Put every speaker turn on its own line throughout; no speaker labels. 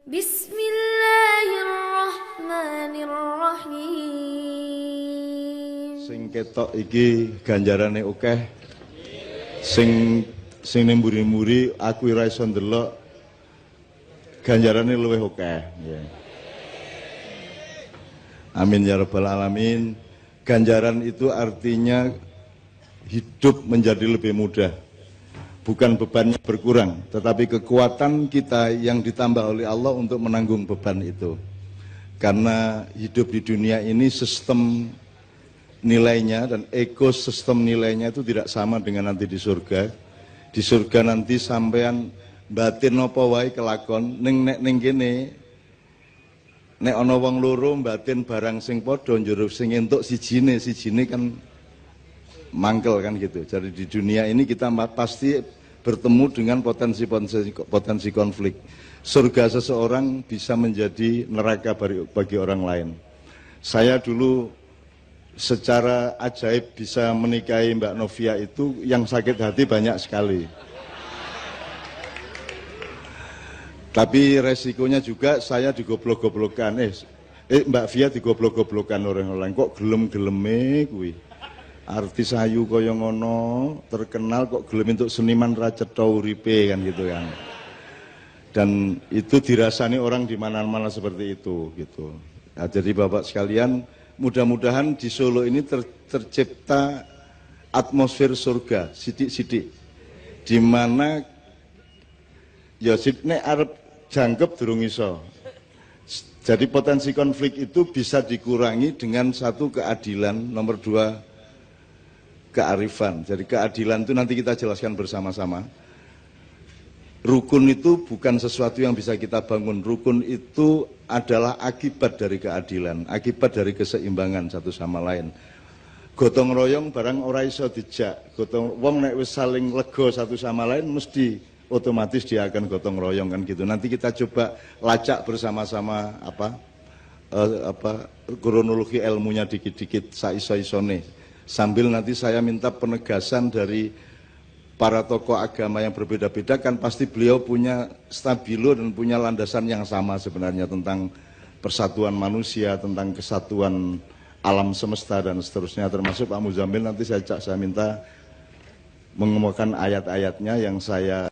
Bismillahirrahmanirrahim.
Sing ketok iki ganjarane akeh. Sing ning mburi-mburi aku ora iso ndelok ganjarane luwih akeh. Yeah. Amin ya rabbal alamin. Ganjaran itu artinya hidup menjadi lebih mudah. Bukan bebannya berkurang, tetapi kekuatan kita yang ditambah oleh Allah untuk menanggung beban itu. Karena hidup di dunia ini sistem nilainya dan ekosistem nilainya itu tidak sama dengan nanti di surga. Di surga nanti sampean batin apa wae kelakon ning kene nek ana wong loro batin barang sing padha njero sing entuk sijine kan mangkel kan gitu. Jadi di dunia ini kita pasti bertemu dengan potensi konflik. Surga seseorang bisa menjadi neraka bagi orang lain. Saya dulu secara ajaib bisa menikahi Mbak Novia itu yang sakit hati banyak sekali. Tapi resikonya juga saya digoblok-goblokan. Mbak Via digoblok-goblokan orang-orang kok gelem-geleme kuwi. Artis ayu kaya ngono, terkenal kok gelem entuk seniman ra cetha uripe kan gitu kan. Dan itu dirasani orang di mana-mana seperti itu gitu. Nah, jadi Bapak sekalian, mudah-mudahan di Solo ini tercipta atmosfer surga sidik-sidik. Di mana ya nek arep jangkep durung iso. Jadi potensi konflik itu bisa dikurangi dengan satu keadilan, nomor dua kearifan. Jadi keadilan itu nanti kita jelaskan bersama-sama. Rukun itu bukan sesuatu yang bisa kita bangun. Rukun itu adalah akibat dari keadilan, akibat dari keseimbangan satu sama lain. Gotong royong barang ora iso dijak. Gotong wong nek wis saling lega satu sama lain mesti otomatis dia akan gotong royong kan gitu. Nanti kita coba lacak bersama-sama kronologi ilmunya dikit-dikit saiso-isone. Sambil nanti saya minta penegasan dari para tokoh agama yang berbeda-beda, kan pasti beliau punya stabilo dan punya landasan yang sama sebenarnya tentang persatuan manusia, tentang kesatuan alam semesta dan seterusnya, termasuk Pak Muzamil. Nanti saya minta mengemukakan ayat-ayatnya yang saya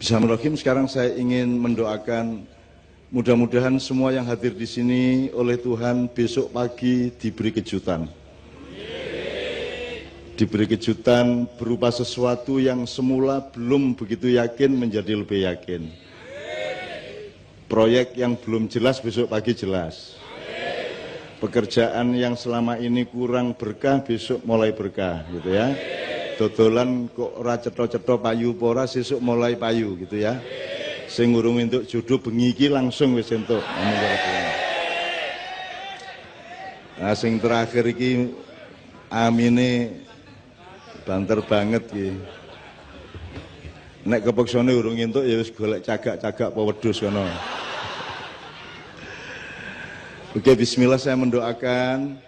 Bismillahirrahmanirrahim. Sekarang saya ingin mendoakan mudah-mudahan semua yang hadir di sini oleh Tuhan besok pagi diberi kejutan. Diberi kejutan berupa sesuatu yang semula belum begitu yakin menjadi lebih yakin. Proyek yang belum jelas besok pagi jelas. Pekerjaan yang selama ini kurang berkah besok mulai berkah gitu ya. Dodolan kok ora cetha-cetha payu apa ora sesuk mulai payu gitu ya. Sing ngurung entuk jodoh bengi iki langsung wis entuk. Nah sing terakhir iki amine banter banget iki. Nek kepeksane urung entuk ya wis golek cagak-cagak apa wedhus kono. Oke, bismillah, saya mendoakan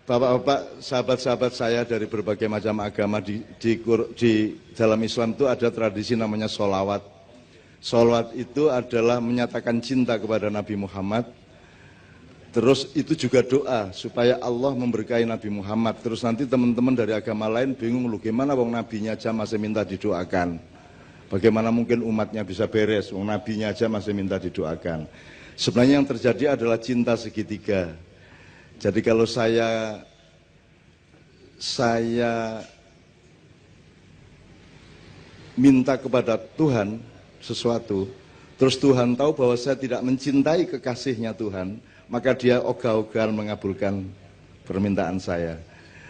Bapak-bapak, sahabat-sahabat saya dari berbagai macam agama di dalam Islam itu ada tradisi namanya sholawat. Sholawat itu adalah menyatakan cinta kepada Nabi Muhammad. Terus itu juga doa supaya Allah memberkahi Nabi Muhammad. Terus nanti teman-teman dari agama lain bingung, lu gimana wong nabinya aja masih minta didoakan. Bagaimana mungkin umatnya bisa beres, wong nabinya aja masih minta didoakan. Sebenarnya yang terjadi adalah cinta segitiga. Jadi kalau saya minta kepada Tuhan sesuatu, terus Tuhan tahu bahwa saya tidak mencintai kekasihnya Tuhan, maka dia ogah-ogahan mengabulkan permintaan saya.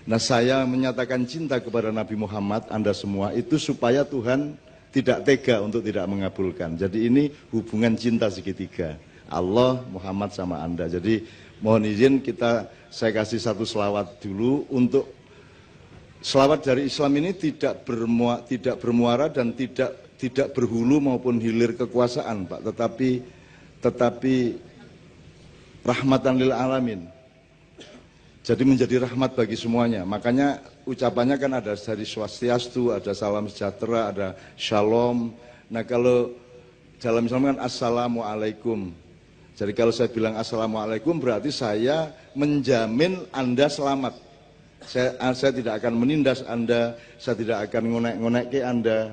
Nah, saya menyatakan cinta kepada Nabi Muhammad, Anda semua, itu supaya Tuhan tidak tega untuk tidak mengabulkan. Jadi ini hubungan cinta segitiga, Allah, Muhammad sama Anda. Jadi mohon izin saya kasih satu selawat dulu. Untuk selawat dari Islam ini tidak bermuara dan tidak berhulu maupun hilir kekuasaan, Pak, tetapi rahmatan lil alamin. Jadi menjadi rahmat bagi semuanya. Makanya ucapannya kan ada dari swastiastu, ada salam sejahtera, ada shalom, Nah kalau dalam Islam kan assalamualaikum. Jadi kalau saya bilang assalamualaikum berarti saya menjamin Anda selamat. Saya tidak akan menindas Anda, saya tidak akan ngonek-ngonek ke Anda,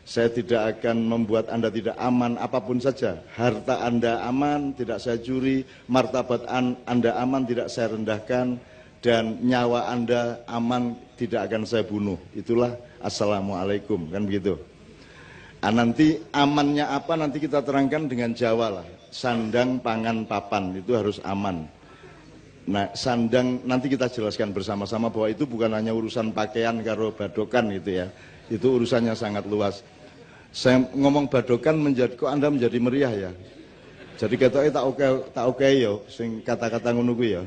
saya tidak akan membuat Anda tidak aman, apapun saja. Harta Anda aman, tidak saya curi, martabat Anda aman, tidak saya rendahkan, dan nyawa Anda aman, tidak akan saya bunuh. Itulah assalamualaikum, kan begitu. Nanti amannya apa nanti kita terangkan dengan Jawa lah. Sandang, pangan, papan, itu harus aman. Nah, sandang nanti kita jelaskan bersama-sama bahwa itu bukan hanya urusan pakaian karo badokan gitu ya. Itu urusannya sangat luas. Saya ngomong badokan kok Anda menjadi meriah ya. Jadi ketoknya tak oke ya, sing kata-kata ngono kuwi ya.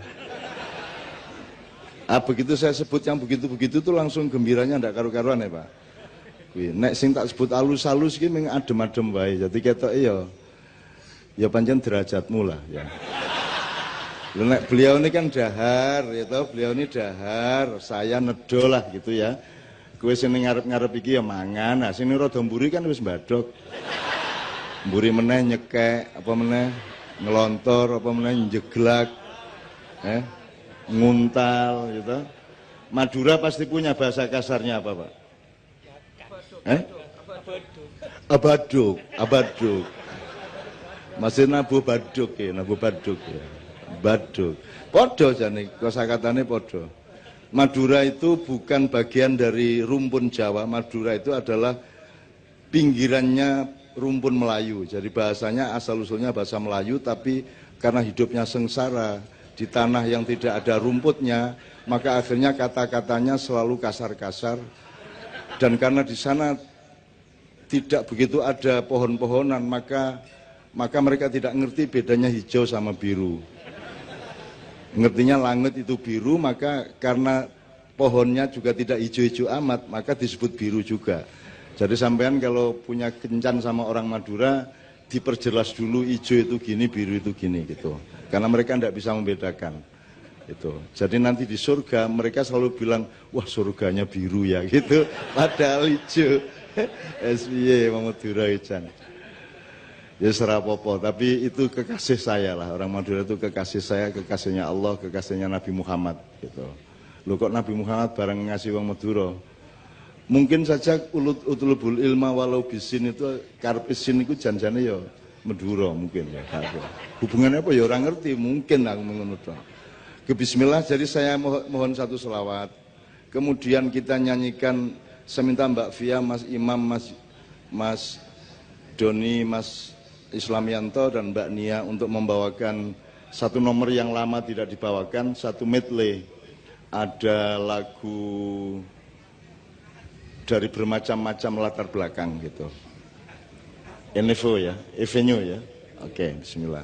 Begitu saya sebut yang begitu-begitu tuh langsung gembiranya ndak karu-karuan ya, Pak. Kuwi nek sing tak sebut alus-alus iki mung adem-adem wae. Jadi ketoknya ya pancen derajatmu lah ya. Nek beliau ini kan dahar, ya toh, beliau ini dahar, saya nedo lah gitu ya. Kowe sini ngarep-ngarep iki ya mangan, nah sini rada mburi kan wis mbadok. Mburi meneh nyekek, apa meneh ngelontor, apa meneh njeglak, nguntal gitu. Madura pasti punya bahasa kasarnya apa, Pak? Abaduk. Masih nabuh baduk ya. Baduk. Podo jane kosakatane podo. Madura itu bukan bagian dari rumpun Jawa. Madura itu adalah pinggirannya rumpun Melayu. Jadi bahasanya asal usulnya bahasa Melayu, tapi karena hidupnya sengsara di tanah yang tidak ada rumputnya, maka akhirnya kata-katanya selalu kasar-kasar. Dan karena di sana tidak begitu ada pohon-pohonan, maka mereka tidak ngerti bedanya hijau sama biru. Ngertinya langit itu biru, maka karena pohonnya juga tidak hijau-hijau amat, maka disebut biru juga. Jadi sampean kalau punya kencan sama orang Madura, diperjelas dulu hijau itu gini, biru itu gini gitu. Karena mereka tidak bisa membedakan. Itu. Jadi nanti di surga mereka selalu bilang, wah surganya biru ya gitu. Padahal hijau. SBY Madura Ican. Ya serapopo, tapi itu kekasih saya lah. Orang Madura itu kekasih saya, kekasihnya Allah, kekasihnya Nabi Muhammad gitu. Loh kok Nabi Muhammad bareng ngasih wong Madura? Mungkin saja utlubul ilma walau bisin itu karpisin itu janjane ya Madura mungkin ya. Hubungannya apa ya orang ngerti, mungkin aku menurut. Ke bismillah, jadi saya mohon satu selawat. Kemudian kita nyanyikan, saya minta Mbak Fia, Mas Imam, Mas Doni, Mas Islamianto dan Mbak Nia untuk membawakan satu nomor yang lama tidak dibawakan, satu medley. Ada lagu dari bermacam-macam latar belakang gitu. Enevo ya, Evenio ya. Oke, bismillah.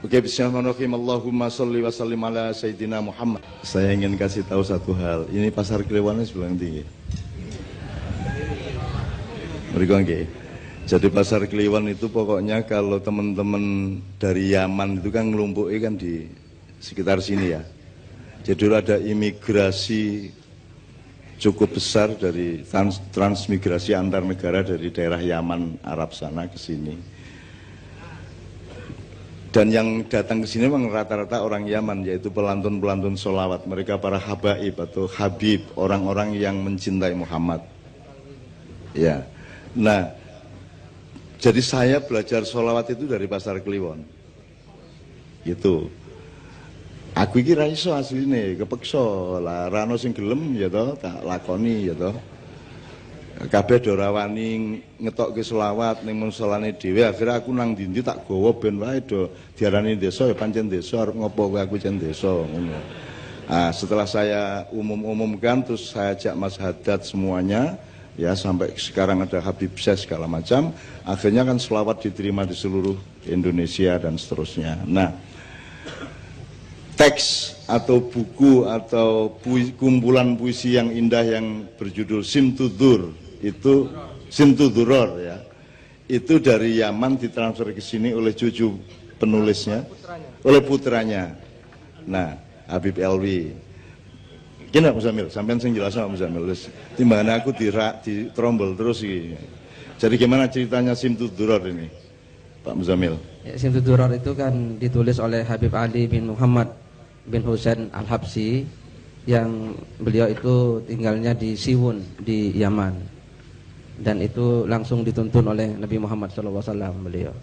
Oke, bismillahirrahmanirrahim. Allahumma sholli wa sallim ala Sayyidina Muhammad. Saya ingin kasih tahu satu hal. Ini pasar Klewannya sebelah tinggi. Mereka nggih. Jadi pasar Kliwon itu pokoknya kalau teman-teman dari Yaman itu kan ngelumpuki kan di sekitar sini ya. Jadi ada imigrasi cukup besar dari transmigrasi antar negara dari daerah Yaman, Arab sana ke sini. Dan yang datang ke sini memang rata-rata orang Yaman, yaitu pelantun-pelantun sholawat. Mereka para habaib atau habib, orang-orang yang mencintai Muhammad. Ya, nah. Jadi saya belajar sholawat itu dari pasar Kliwon. Gitu. Aku iki ra iso asline, kepeksa lah rano sing gelem ya toh, tak lakoni ya toh. Kabeh do rawani ngetokke sholawat ning musolane dhewe, akhirnya aku nang ndi tak gawa ben wae do diarani desa ya pancen desa, arep ngopo kowe aku jen desa ngono. Nah, setelah saya umumkan terus saya ajak Mas Haddad semuanya. Ya sampai sekarang ada Habib Syekh segala macam, akhirnya kan selawat diterima di seluruh Indonesia dan seterusnya. Nah, teks atau buku atau kumpulan puisi yang indah yang berjudul Simtudur itu Simtuduror ya, itu dari Yaman ditransfer ke sini oleh cucu penulisnya, oleh putranya. Nah, Habib Elwi. Gini Mas Zamil, sampean sing jelas sama Mas Zamil. Timbangan aku di trombol terus iki. Jadi gimana ceritanya Simtud Duror ini, Pak Muzamil?
Ya, Simtud Duror itu kan ditulis oleh Habib Ali bin Muhammad bin Husain Al-Habsyi, yang beliau itu tinggalnya di Siwun di Yaman, dan itu langsung dituntun oleh Nabi Muhammad SAW beliau.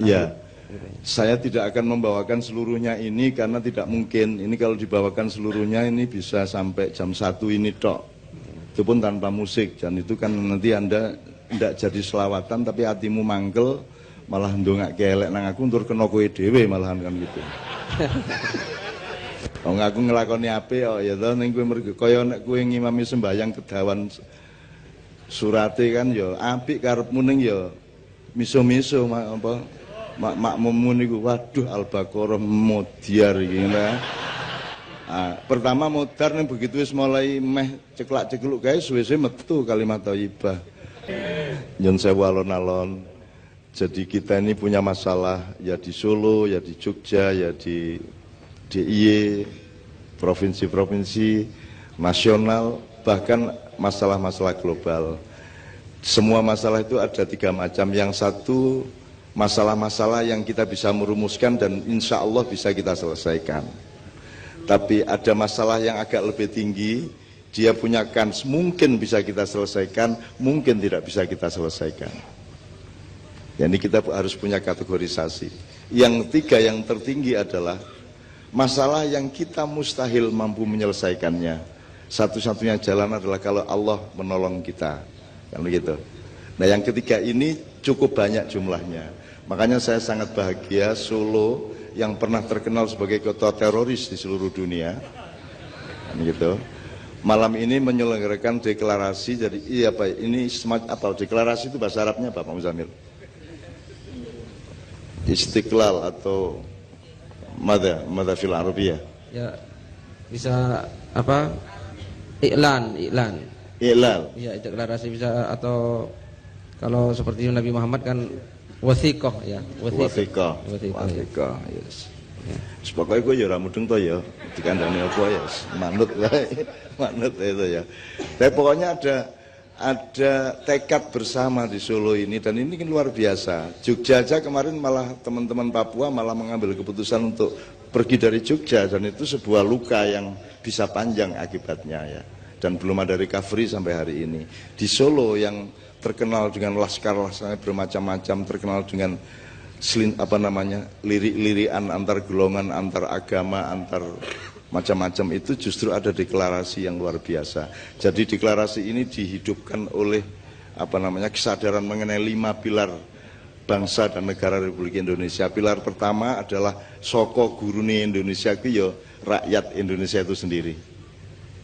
Ya, saya tidak akan membawakan seluruhnya ini karena tidak mungkin. Ini kalau dibawakan seluruhnya ini bisa sampai jam 1 ini tok. Itu pun tanpa musik, dan itu kan nanti Anda tidak jadi selawatan tapi hatimu mangkel, malah ndongak kelek nang aku tur kena kowe dhewe malahan kan gitu. Wong aku nglakoni apik kok ya to, ning kowe mergo kaya nek kowe ngimami sembahyang kedawan surate kan ya apik karepmu ning ya miso-miso apa makmummu niku waduh Al-Baqarah modiar iki nah. Pertama modar nih begitu wis mulai meh ceklak-cekluk guys suwe-suwe metu kalimat thayyibah. Nyun sewu alon-alon. Jadi kita ini punya masalah ya di Solo, ya di Jogja, ya di DIY, provinsi-provinsi, nasional, bahkan masalah-masalah global. Semua masalah itu ada 3 macam. Yang satu masalah-masalah yang kita bisa merumuskan dan insya Allah bisa kita selesaikan. Tapi ada masalah yang agak lebih tinggi, dia punya kans mungkin bisa kita selesaikan, mungkin tidak bisa kita selesaikan. Jadi kita harus punya kategorisasi. Yang ketiga, yang tertinggi adalah masalah yang kita mustahil mampu menyelesaikannya. Satu-satunya jalan adalah kalau Allah menolong kita, kan begitu. Nah, yang ketiga ini cukup banyak jumlahnya. Makanya saya sangat bahagia Solo yang pernah terkenal sebagai kota teroris di seluruh dunia, kan gitu. Malam ini menyelenggarakan deklarasi. Jadi iya Pak, ini semacam apa? Deklarasi itu bahasa Arabnya apa, Pak Muzamil? Istiqlal atau madha fil Arabiyah.
Ya, bisa apa? Iklan. Ya, deklarasi bisa, atau kalau seperti Nabi Muhammad kan wasiqah ya.
Wasiqah. Yes. Ya. Pokoknya gue ya ora mudeng to ya, dikandani apa ya, manut wae. Manut itu ya. Tapi pokoknya ada tekad bersama di Solo ini, dan ini kan luar biasa. Jogja aja kemarin malah teman-teman Papua malah mengambil keputusan untuk pergi dari Jogja, dan itu sebuah luka yang bisa panjang akibatnya ya. Dan belum ada recovery sampai hari ini. Di Solo yang terkenal dengan laskar-laskar bermacam-macam, terkenal dengan lirik-lirikan antar golongan, antar agama, antar macam-macam, itu justru ada deklarasi yang luar biasa. Jadi deklarasi ini dihidupkan oleh kesadaran mengenai 5 pilar bangsa dan negara Republik Indonesia. Pilar pertama adalah soko gurune Indonesia itu ya rakyat Indonesia itu sendiri.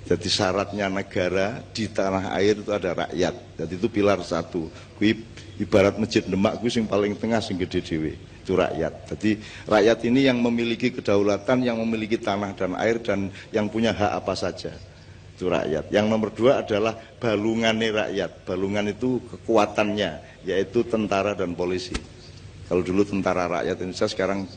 Jadi syaratnya negara di tanah air itu ada rakyat. Jadi itu pilar 1. Kui ibarat masjid Demak kui sing paling tengah sing gede dhewe. Itu rakyat. Jadi rakyat ini yang memiliki kedaulatan, yang memiliki tanah dan air, dan yang punya hak apa saja. Itu rakyat. Yang nomor 2 adalah balungannya rakyat. Balungan itu kekuatannya, yaitu tentara dan polisi. Kalau dulu tentara rakyat Indonesia, sekarang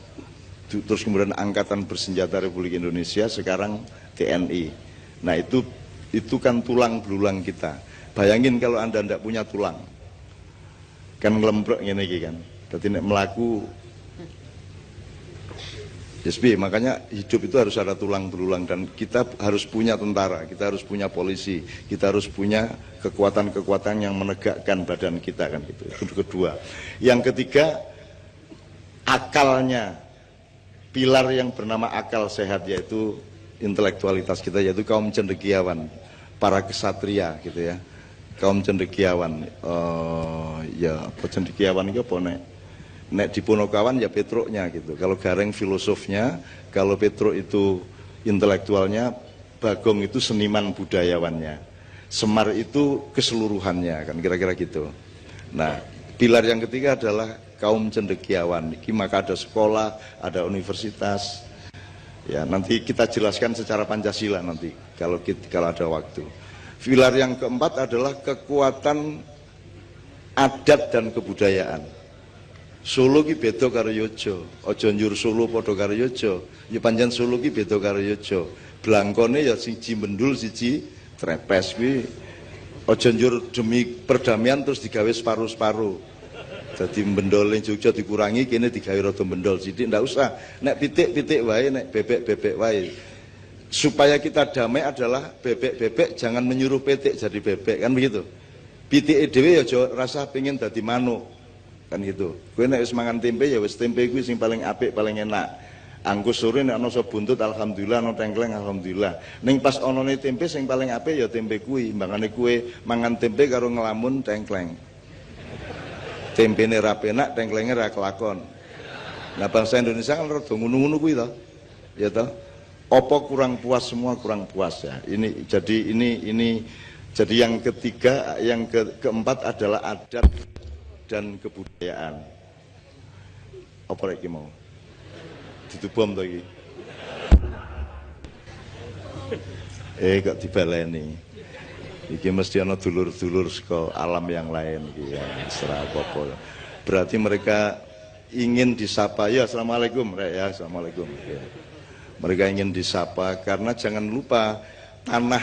terus kemudian Angkatan Bersenjata Republik Indonesia, sekarang TNI. Nah itu kan tulang belulang kita. Bayangin kalau Anda tidak punya tulang, kan ngelembrok ngene iki kan. Dadi nek mlaku SB, makanya hidup itu harus ada tulang belulang, dan kita harus punya tentara, kita harus punya polisi, kita harus punya kekuatan-kekuatan yang menegakkan badan kita kan gitu. Itu kedua. Yang ketiga, akalnya. Pilar yang bernama akal sehat, yaitu intelektualitas kita, yaitu kaum cendekiawan, para kesatria gitu ya. Kaum cendekiawan, cendekiawan itu apa nek di Ponokawan ya Petruknya gitu. Kalau Gareng filosofnya, kalau Petruk itu intelektualnya, Bagong itu seniman budayawannya, Semar itu keseluruhannya kan, kira-kira gitu. Nah, pilar yang ketiga adalah kaum cendekiawan. Maka ada sekolah, ada universitas. Ya, nanti kita jelaskan secara Pancasila nanti kalau ada waktu. Pilar yang keempat adalah kekuatan adat dan kebudayaan. Solo ki beda karo Yojo. Aja njur Solo padha karo Yojo. Ya pancen Solo ki beda karo Yojo. Blangkone ya siji Mendul, siji Trepes kuwi Aja njur demi perdamaian terus digawe separuh-separuh. Jadi bendol Jogja dikurangi, kini digawe rada bendol sithik, ndak usah. Nek pitik-pitik wae, nek bebek-bebek wae. Supaya kita damai adalah bebek-bebek jangan menyuruh pitik jadi bebek, kan begitu. Pitik dhewe ya aja rasa pengen dadi manuk. Kan gitu. Kowe nek wis mangan tempe ya wis tempe kuwi sing paling apik, paling enak. Anggus sore nek ana sop buntut alhamdulillah, ana tengkleng alhamdulillah. Ning pas onone tempe sing paling apik ya tempe kuwi. Mbangane kuwe mangan tempe karo ngelamun tengkleng. Tempene ra penak, tengklenge ra kelakon. Nah bangsa Indonesia kan rada ngono-ngono kuwi to. Ya toh. Apa kurang puas, semua kurang puas ya. Ini jadi yang ketiga, yang keempat adalah adat dan kebudayaan. Apa lagi mau? Ditubom to iki. Kok dibaleni. Iki mesti ana dulur-dulur saka alam yang lain iki ya, serah apa-apa. Berarti mereka ingin disapa. Ya, assalamualaikum, ya, assalamualaikum. Ya. Mereka ingin disapa karena jangan lupa tanah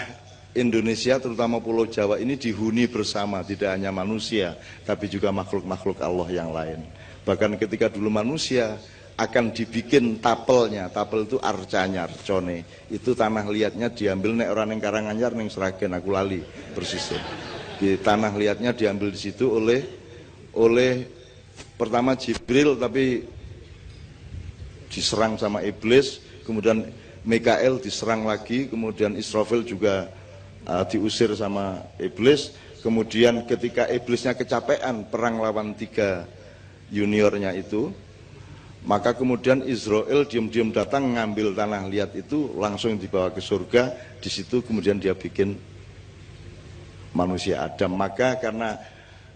Indonesia terutama Pulau Jawa ini dihuni bersama, tidak hanya manusia tapi juga makhluk-makhluk Allah yang lain. Bahkan ketika dulu manusia akan dibikin tapelnya, tapel itu arcanya, arcone. Itu tanah liatnya diambil nek orang yang Karanganyar ning Sragen aku lali persisnya. Di tanah liatnya diambil di situ oleh pertama Jibril tapi diserang sama iblis, kemudian Mikael diserang lagi, kemudian Israfil juga diusir sama iblis. Kemudian ketika iblisnya kecapean perang lawan 3 juniornya itu, maka kemudian Israel diam-diam datang ngambil tanah liat itu langsung dibawa ke surga. Di situ kemudian dia bikin manusia Adam. Maka karena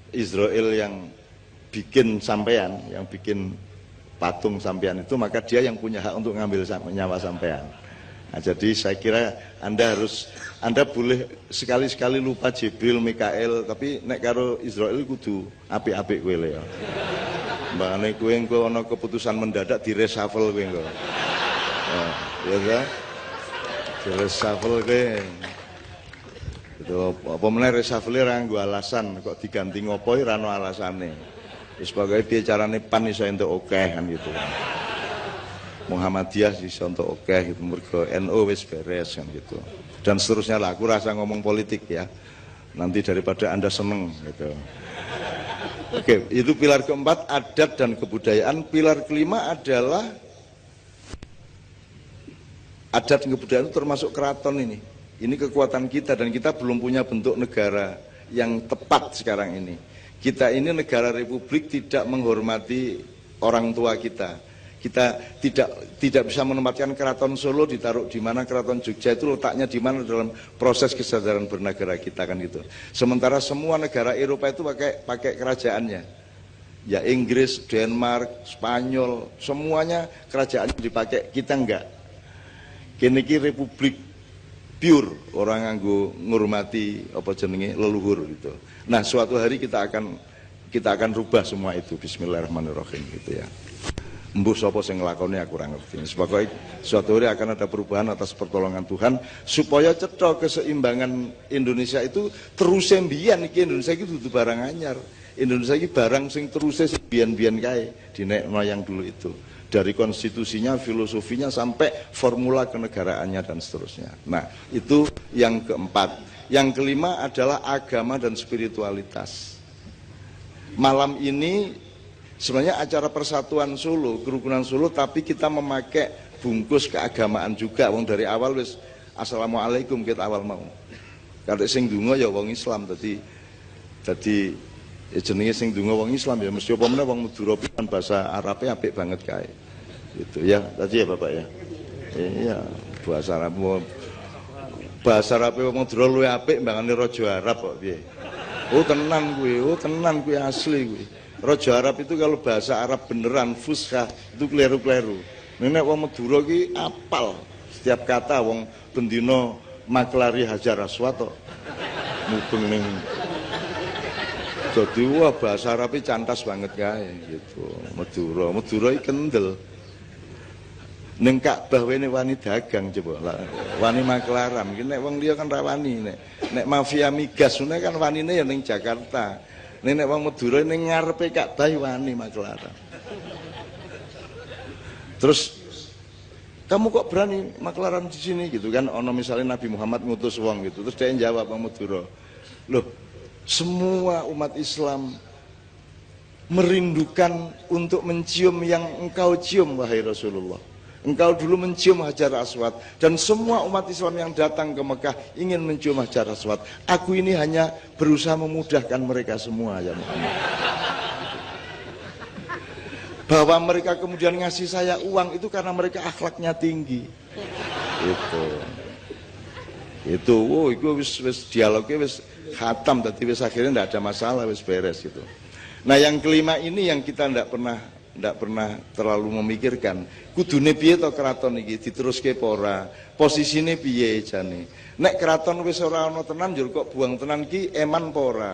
Israel yang bikin sampean, yang bikin patung sampean itu, maka dia yang punya hak untuk ngambil nyawa sampean. Nah, jadi saya kira Anda boleh sekali-sekali lupa Jibril, Mikael, tapi nek karo Israel kudu apik-apik kowe ya. Mbakane kowe engko ana keputusan mendadak di reshuffle kowe engko. Ya ta? Di reshuffle kowe. Itu apa meneh reshuffle ra nggo alasan kok diganti ngopo ora ana alasane. Wis pokoke piye carane PAN iso entuk akeh kan gitu. Muhammadiyah iso entuk akeh gitu mergo NU wis beres kan gitu. Dan seterusnya lah, aku rasa ngomong politik ya. Nanti daripada Anda seneng gitu. Oke, itu pilar keempat, adat dan kebudayaan. Pilar kelima adalah adat dan kebudayaan itu termasuk keraton ini. Ini kekuatan kita dan kita belum punya bentuk negara yang tepat sekarang ini. Kita ini negara republik tidak menghormati orang tua kita. Kita tidak bisa menempatkan keraton Solo ditaruh di mana, keraton Jogja itu letaknya di mana dalam proses kesadaran bernegara kita kan gitu. Sementara semua negara Eropa itu pakai kerajaannya. Ya Inggris, Denmark, Spanyol, semuanya kerajaannya dipakai, kita enggak. Kini republik pure, orang nganggo ngurmati apa jenenge leluhur gitu. Nah, suatu hari kita akan rubah semua itu. Bismillahirrahmanirrahim gitu ya. Mbuh sapa sing nglakoni aku ora ngerti. Sebagai suatu hari akan ada perubahan atas pertolongan Tuhan supaya cetha keseimbangan Indonesia itu terus mbiyen iki. Indonesia iki dudu barang anyar. Indonesia iki barang sing terus biyen-biyen kae dinekno yang dulu itu. Dari konstitusinya, filosofinya sampai formula kenegaraannya dan seterusnya. Nah, itu yang keempat. Yang kelima adalah agama dan spiritualitas. Malam ini sebenarnya acara persatuan Solo, kerukunan Solo, tapi kita memakai bungkus keagamaan juga. Wong dari awal wis assalamualaikum kita awal mau. Karena sing donga ya wong Islam, tadi ya jenenge sing donga wong Islam ya mesti apa meneh wong Madura kan bahasa Arabe apik banget kae. Gitu ya, tadi ya Bapak ya. Iya, bahasa Arabe wong Madura luwih apik mbangane raja Arab kok piye. Oh tenan kuwi asli kuwi. Raja Arab itu kalau bahasa Arab beneran fushah itu kleru-kleru. Nek wong Madura ki apal setiap kata, wong bendina maklari Hajar Aswad tok. Mubeng ning. Jadi wah bahasa Arab cantas banget kae gitu. Madura iki kendel. Ning Ka'bah wene wani dagang coba lah. Wani maklaram. Iki nek wong liya kan ra wani nek mafia migas ngene kan wanine ya ning Jakarta. Nek wong Madura ning ngarepe Ka'bah wani maklaram. Terus kamu kok berani maklaran di sini gitu kan? Ono misalnya Nabi Muhammad ngutus wong gitu. Terus dia jawab wong Madura. Loh, semua umat Islam merindukan untuk mencium yang engkau cium wahai Rasulullah. Engkau dulu mencium Hajar Aswad dan semua umat Islam yang datang ke Mekah ingin mencium Hajar Aswad. Aku ini hanya berusaha memudahkan mereka semua ya Muhammad. Bahwa mereka kemudian ngasih saya uang itu karena mereka akhlaknya tinggi. Itu wis dialognya wis khatam, tadi wis akhirnya tidak ada masalah, wis beres gitu. Nah yang kelima ini yang kita tidak pernah terlalu memikirkan. Kudune piye to keraton iki diteruske apa ora? Posisine piye jane? Nek keraton wis ora ana tenan njur kok buang tenan ki eman apa ora?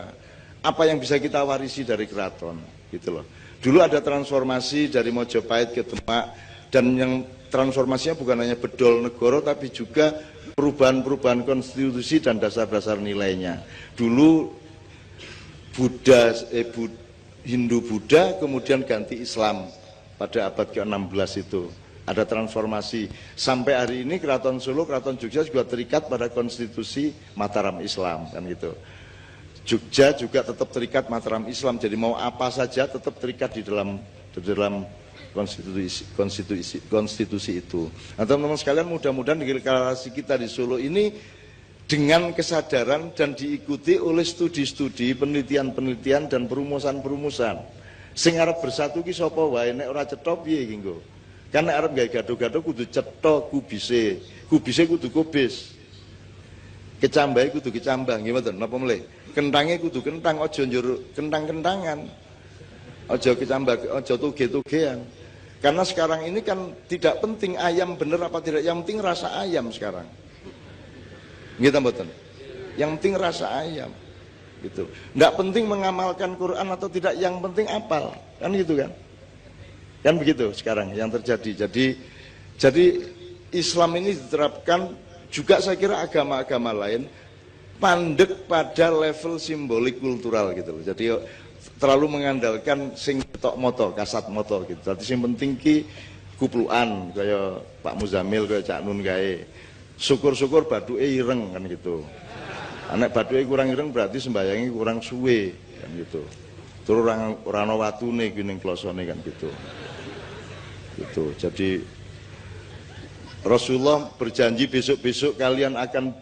Apa yang bisa kita warisi dari keraton? Gitu loh. Dulu ada transformasi dari Mojopahit ke Demak dan yang transformasinya bukan hanya bedol negara tapi juga perubahan-perubahan konstitusi dan dasar-dasar nilainya. Dulu Hindu-Buddha kemudian ganti Islam pada abad ke-16 itu. Ada transformasi. Sampai hari ini Keraton Solo, Keraton Jogja juga terikat pada konstitusi Mataram Islam kan gitu. Jogja juga tetap terikat Mataram Islam. Jadi mau apa saja tetap terikat di dalam konstitusi itu. Nah, teman-teman sekalian, mudah-mudahan deklarasi kita di Solo ini dengan kesadaran dan diikuti oleh studi-studi, penelitian-penelitian dan perumusan-perumusan. Sing arep bersatu ki sapa wae, nek ora cetha piye iki nggo. Kan nek arep gawe gaduh-gaduh kudu cetha kubise. Kubise kudu kubis. Kecambahe kudu kecambah, nggih mboten napa melih. Kentange kudu kentang, aja njur kentang-kentangan. Aja kecambah, aja tuge-tugean. Karena sekarang ini kan tidak penting ayam bener apa tidak, yang penting rasa ayam sekarang. Gitu mboten. Yang penting rasa ayam. Gitu. Enggak penting mengamalkan Quran atau tidak, yang penting apal. Kan gitu kan? Kan begitu sekarang yang terjadi. Jadi Islam ini diterapkan juga, saya kira agama-agama lain pandek pada level simbolik kultural gitu loh. Jadi terlalu mengandalkan sing tok moto, kasat moto gitu. Jadi sing penting ki kupluan kaya Pak Muzamil, kaya Cak Nun gawe. Syukur-syukur baduke ireng kan gitu. Anak baduke kurang ireng berarti sembayangi kurang suwe kan gitu. Terus ora ana watune ki ning klosone kan gitu. Gitu. Jadi Rasulullah berjanji besok-besok kalian akan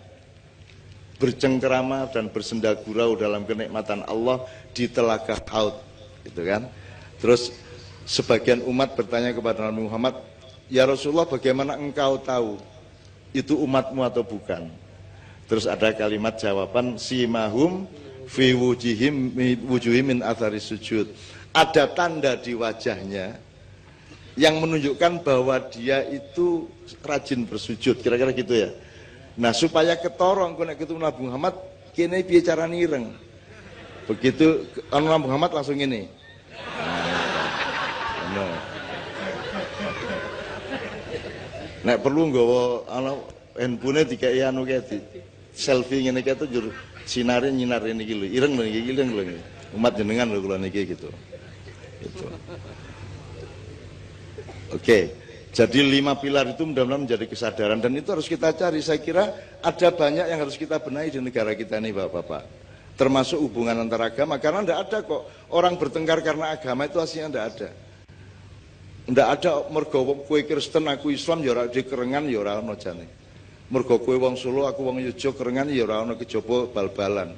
bercengkerama dan bersenda gurau dalam kenikmatan Allah di telaga Haud, gitu kan. Terus sebagian umat bertanya kepada Nabi Muhammad, ya Rasulullah, bagaimana engkau tahu itu umatmu atau bukan? Terus ada kalimat jawaban, simahum fi wujuhim min athari sujud. Ada tanda di wajahnya yang menunjukkan bahwa dia itu rajin bersujud, kira-kira gitu ya. Nah, supaya ketorong nek ketemu Nabi Muhammad kene piye carane ireng. Begitu Nabi Muhammad langsung ini. Nah. Nek perlu nggawa ana handphone dikai anu kae selfie ngene kae tuh jur sinare nyinar niki lho. Ireng lho niki ireng lho. Umat jenengan lho kula niki gitu. Gitu. Oke. Jadi 5 pilar itu mudah-mudahan menjadi kesadaran dan itu harus kita cari. Saya kira ada banyak yang harus kita benahi di negara kita ini, Bapak-bapak. Termasuk hubungan antar agama, karena tidak ada kok orang bertengkar karena agama, itu aslinya tidak ada. Tidak ada mergo kowe Kristen aku Islam ya ora dikerengan ya ora ono jane. Mergo kowe wong Solo aku wong Yogyakarta kerengan ya ora ono kejaba bal-balan.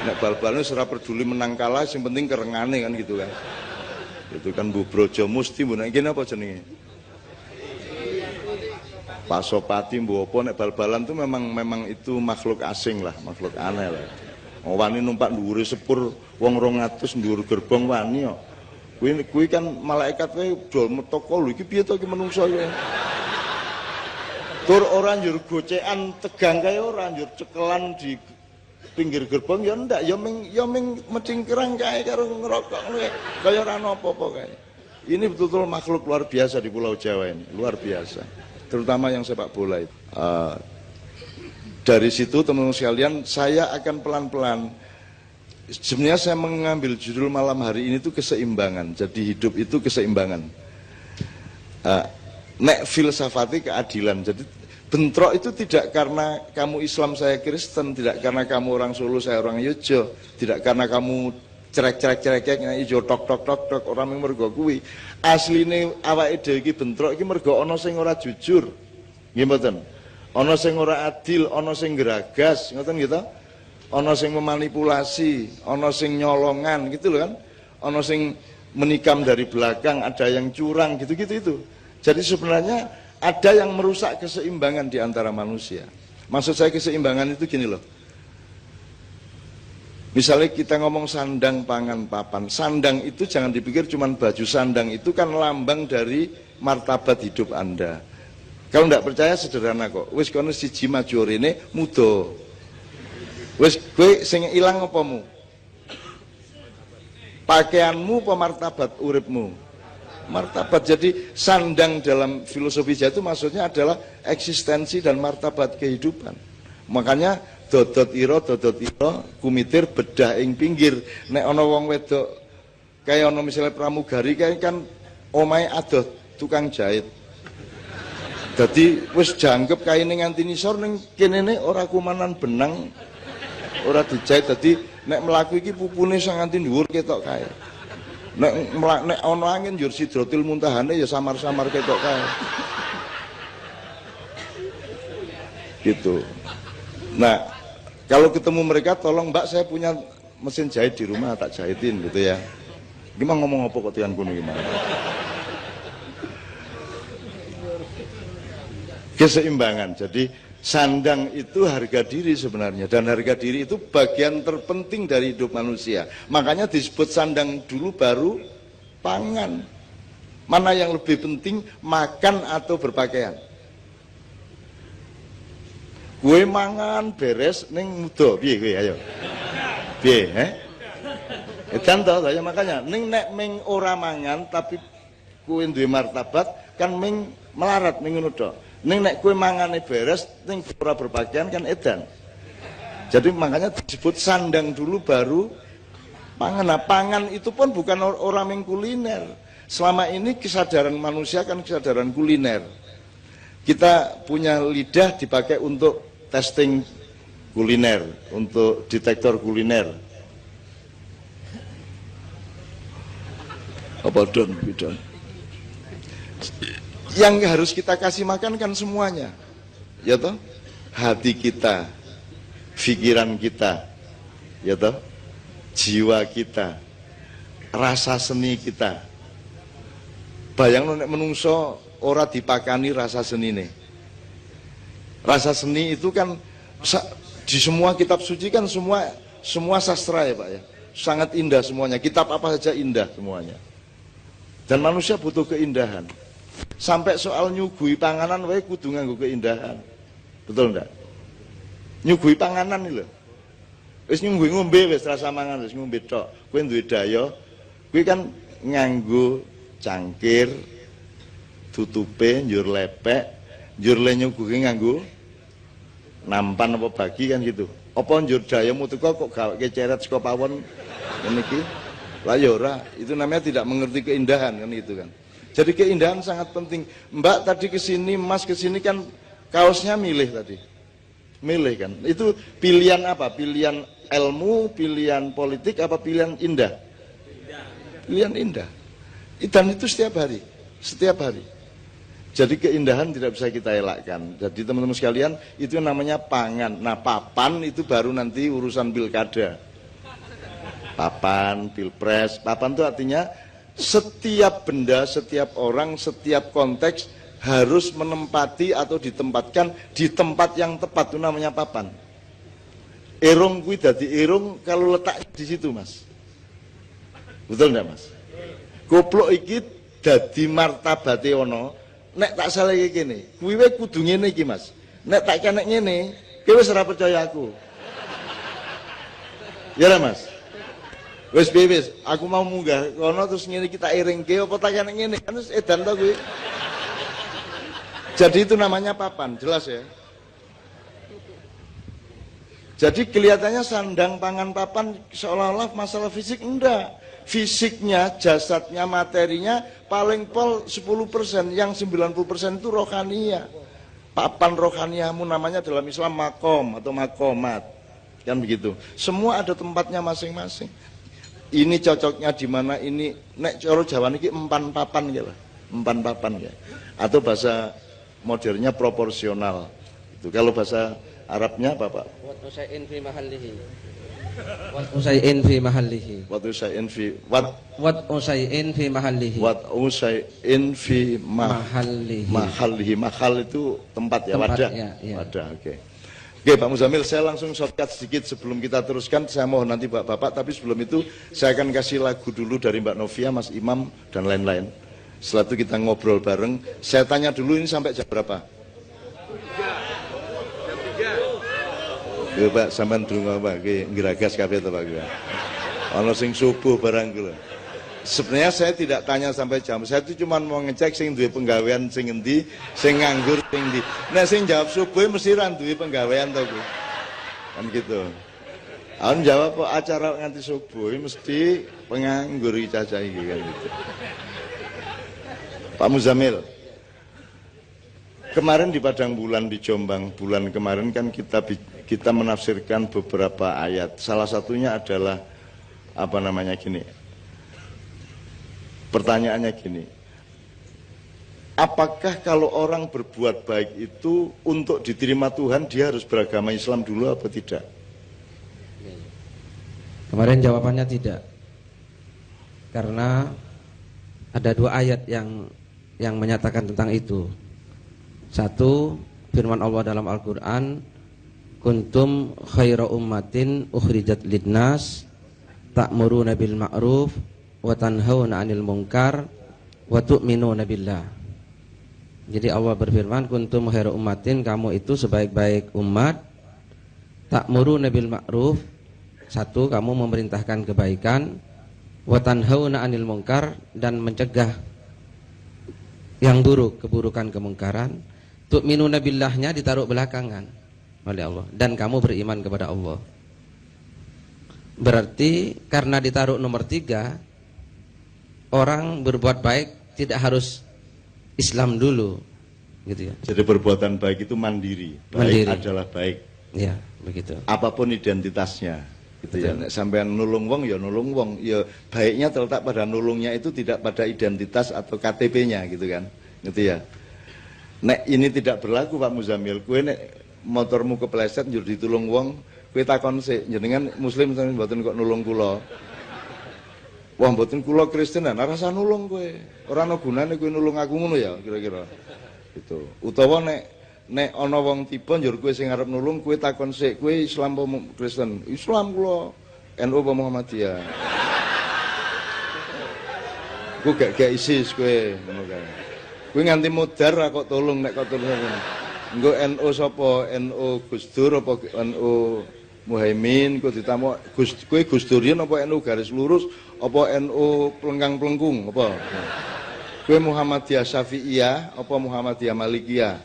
Nek bal-balan wis ora peduli menang kalah, sing penting kerengane kan gitu kan. Itu kan Bu Brojo Musti, Bu nek kene apa jenenge? Pasopati Bu apa nek bal-balan itu memang itu makhluk asing lah, makhluk aneh lah. Wani numpak dhuwure sepur wong 200 dhuwur gerbong wani kok. Kuwi kan malaikat kowe dol metoko lho iki piye to iki menungso iki. Tur ora njur gocekan tegang kae ora njur cekelan di pinggir gerbong ya ndak ya ming mecingkrang kae karo ngerokok ngono kaya ora ana apa-apa kae. Ini betul-betul makhluk luar biasa di Pulau Jawa ini, luar biasa. Terutama yang sepak bola itu. Dari situ teman-teman sekalian, saya akan pelan-pelan. Sebenarnya saya mengambil judul malam hari ini itu keseimbangan. Jadi hidup itu keseimbangan. Nek filsafati keadilan. Jadi bentrok itu tidak karena kamu Islam saya Kristen, tidak karena kamu orang Solo saya orang Yojo, tidak karena kamu cerek ijo tok orang yang mergo kuwi. Asline awake dhewe iki bentrok iki mergo ana sing ora jujur. Nggih mboten? Ana sing ora adil, ana sing geragas, ngoten gitu. Ana sing memanipulasi, ana sing nyolongan gitu loh kan. Ana sing menikam dari belakang, ada yang curang gitu-gitu itu. Jadi sebenarnya ada yang merusak keseimbangan di antara manusia. Maksud saya keseimbangan itu gini loh. Misalnya kita ngomong sandang, pangan, papan. Sandang itu jangan dipikir cuma baju. Sandang itu kan lambang dari martabat hidup Anda. Kalau tidak percaya sederhana kok. Wis kono siji maju rene muda. Wis kowe sing ilang apamu? Pakaianmu apa martabat uripmu? Martabat. Jadi sandang dalam filosofi Jawa itu maksudnya adalah eksistensi dan martabat kehidupan. Makanya dodot ira kumitir bedah ing pinggir. Nek ana wong wedok kaya ana misalnya pramugari kaya kan omahe adoh tukang jahit. Dadi wis jangkep kaine nganti nisor ning kenene ora kumanan benang, ora dijahit. Dadi nek mlaku iki pupune sing nganti dhuwur ketok kae. Nek ana angin njur Sidratil Muntahane ya samar-samar ketok kae. Gitu. Nah, kalau ketemu mereka, tolong Mbak saya punya mesin jahit di rumah, tak jahitin gitu ya. Gimana ngomong apa kok tian kuno gimana? Keseimbangan. Jadi sandang itu harga diri sebenarnya, dan harga diri itu bagian terpenting dari hidup manusia. Makanya disebut sandang dulu baru pangan. Mana yang lebih penting, makan atau berpakaian? Gue mangan beres ning muda piye kowe ayo. Piye edan to ya makanya ning nek ming ora mangan tapi kowe duwe martabat kan ming melarat ning ngono tok. Ning nek kowe mangane beres ning ora berpakaian kan edan. Jadi makanya disebut sandang dulu baru pangan. Nah, pangan itu pun bukan orang yang kuliner. Selama ini kesadaran manusia kan kesadaran kuliner. Kita punya lidah dipakai untuk testing kuliner, untuk detektor kuliner. Apa don, bidon? Yang harus kita kasih makan kan semuanya, ya toh? Hati kita, pikiran kita, ya toh? Jiwa kita, rasa seni kita. Bayang nek menungso ora dipakani rasa senine. Rasa seni itu kan di semua kitab suci kan semua sastra ya Pak ya. Sangat indah semuanya. Kitab apa saja indah semuanya. Dan manusia butuh keindahan. Sampai soal nyugui panganan wae kudu nganggo keindahan. Betul enggak? Nyugui panganan iki lho. Wis nyugui ngombe wis rasa mangan wis ngombe tok. Kowe duwe daya, kowe kan nganggo cangkir tutupe njur lepek, njur le nyuguhi nganggo nampan apa bagi kan gitu. Apa njur dayamu teko kok gaweke ceret saka pawon ngene iki? Lah ya ora, itu namanya tidak mengerti keindahan kan itu kan. Jadi keindahan sangat penting. Mbak tadi kesini, Mas kesini kan kaosnya milih tadi. Milih kan. Itu pilihan apa? Pilihan ilmu, pilihan politik apa pilihan indah? Pilihan indah. Dan itu setiap hari. Setiap hari. Jadi keindahan tidak bisa kita elakkan. Jadi teman-teman sekalian, itu namanya pangan. Nah, papan itu baru nanti urusan pilkada. Papan, pilpres. Papan itu artinya setiap benda, setiap orang, setiap konteks harus menempati atau ditempatkan di tempat yang tepat. Itu namanya papan. Irung kuwi dadi irung kalau letak di situ, Mas. Betul enggak, Mas? Goblok iki dadi martabate ono. Nek tak salah iki kene, kuwi wae kudu ngene iki, Mas. Nek tak kenek ngene, kowe wis ora percaya aku. Ya lah, Mas. Wis piye wis, aku mau munggah kono terus ngene kita iringke apa takane ngene kan wis edan to kuwi. Jadi itu namanya papan, jelas ya. Jadi kelihatannya sandang pangan papan seolah-olah masalah fisik, enggak. Fisiknya, jasadnya, materinya paling pol 10%, yang 90% itu rohania. Papan rohaniamu namanya dalam Islam makom atau makomat. Kan begitu. Semua ada tempatnya masing-masing. Ini cocoknya di mana, ini nek cara Jawa niki empan papan gitu. Empan papan ya. Atau bahasa modernnya proporsional. Itu kalau bahasa Arabnya apa Pak?
Wat usai'in fi mahallihi. Wat usai'in fi mahallihi.
Wat usai'in fi mahallihi. Mahallihi. Mahal itu tempat ya, wadah.
Ya.
Wadah, oke. Oke Pak Muzamil, saya langsung shortcut sedikit sebelum kita teruskan. Saya mohon nanti Bapak, tapi sebelum itu saya akan kasih lagu dulu dari Mbak Novia, Mas Imam, dan lain-lain. Setelah itu kita ngobrol bareng. Saya tanya dulu ini sampai jam berapa? Yo Pak, sampean ndonga Pak, iki ngragas kabeh to Pak. Ana sing subuh barang kula. Sebenarnya saya tidak tanya sampai jam. Saya itu cuma mau ngecek sing duwe penggawean sing endi, sing nganggur sing endi. Nek sing jawab subuh mesti ra duwe penggawean to kuwi. Kan gitu. Aku jawab kok acara nganti subuh mesti penganggur iki cacah iki kan gitu. Pak Muzamil, kemarin di Padang Bulan di Jombang, bulan kemarin kan kita menafsirkan beberapa ayat. Salah satunya adalah apa namanya gini. Pertanyaannya gini. Apakah kalau orang berbuat baik itu untuk diterima Tuhan dia harus beragama Islam dulu apa tidak?
Kemarin jawabannya tidak. Karena ada 2 ayat yang menyatakan tentang itu. Satu, firman Allah dalam Al-Qur'an, kuntum khaira ummatin ukhrijat lidnas ta'muruna bil ma'ruf wa tanhauna 'anil munkar wa tu'minuna billah. Jadi Allah berfirman, kuntum khaira ummatin, kamu itu sebaik-baik umat, ta'muruna bil ma'ruf, satu, kamu memerintahkan kebaikan, wa tanhauna 'anil munkar, dan mencegah yang buruk, keburukan, kemungkaran. Tu'minuna billahnya ditaruh belakangan oleh Allah, dan kamu beriman kepada Allah. Berarti karena ditaruh nomor 3, orang berbuat baik tidak harus Islam dulu, gitu ya.
Jadi perbuatan baik itu mandiri. Baik adalah baik.
Ya, begitu.
Apapun identitasnya, gitu ya. Sampai nulung wong ya nulung wong, ya baiknya terletak pada nulungnya itu, tidak pada identitas atau KTP-nya, gitu kan. Gitu ya. Nek ini tidak berlaku Pak Muzamil, kowe nek motormu kepleset njur ditulung wong, kowe takon sik, jenengan muslim mboten kok nulung kula. Wah mboten kula Kristenan, ora rasa nulung kowe. Ora ana gunane kowe nulung aku ngono ya, kira-kira. Gitu. Utawa nek ana wong tiba njur kowe sing arep nulung, kowe takon sik, kowe Islam apa Kristen? Islam kula. NU apa Muhammadiyah? Kowe gak ISIS kowe ngono kae. Kowe nganti mudar ra kok tolong nek kok tolong ngono. Engko NU sapa? NU Gus Dur apa NU Muhaimin? Kowe ditamu kowe Gus Durian apa NU garis lurus apa NU pelengkang-pelengkung apa? Kowe Muhammadiyah Syafi'iyah apa Muhammadiyah Malikiyah?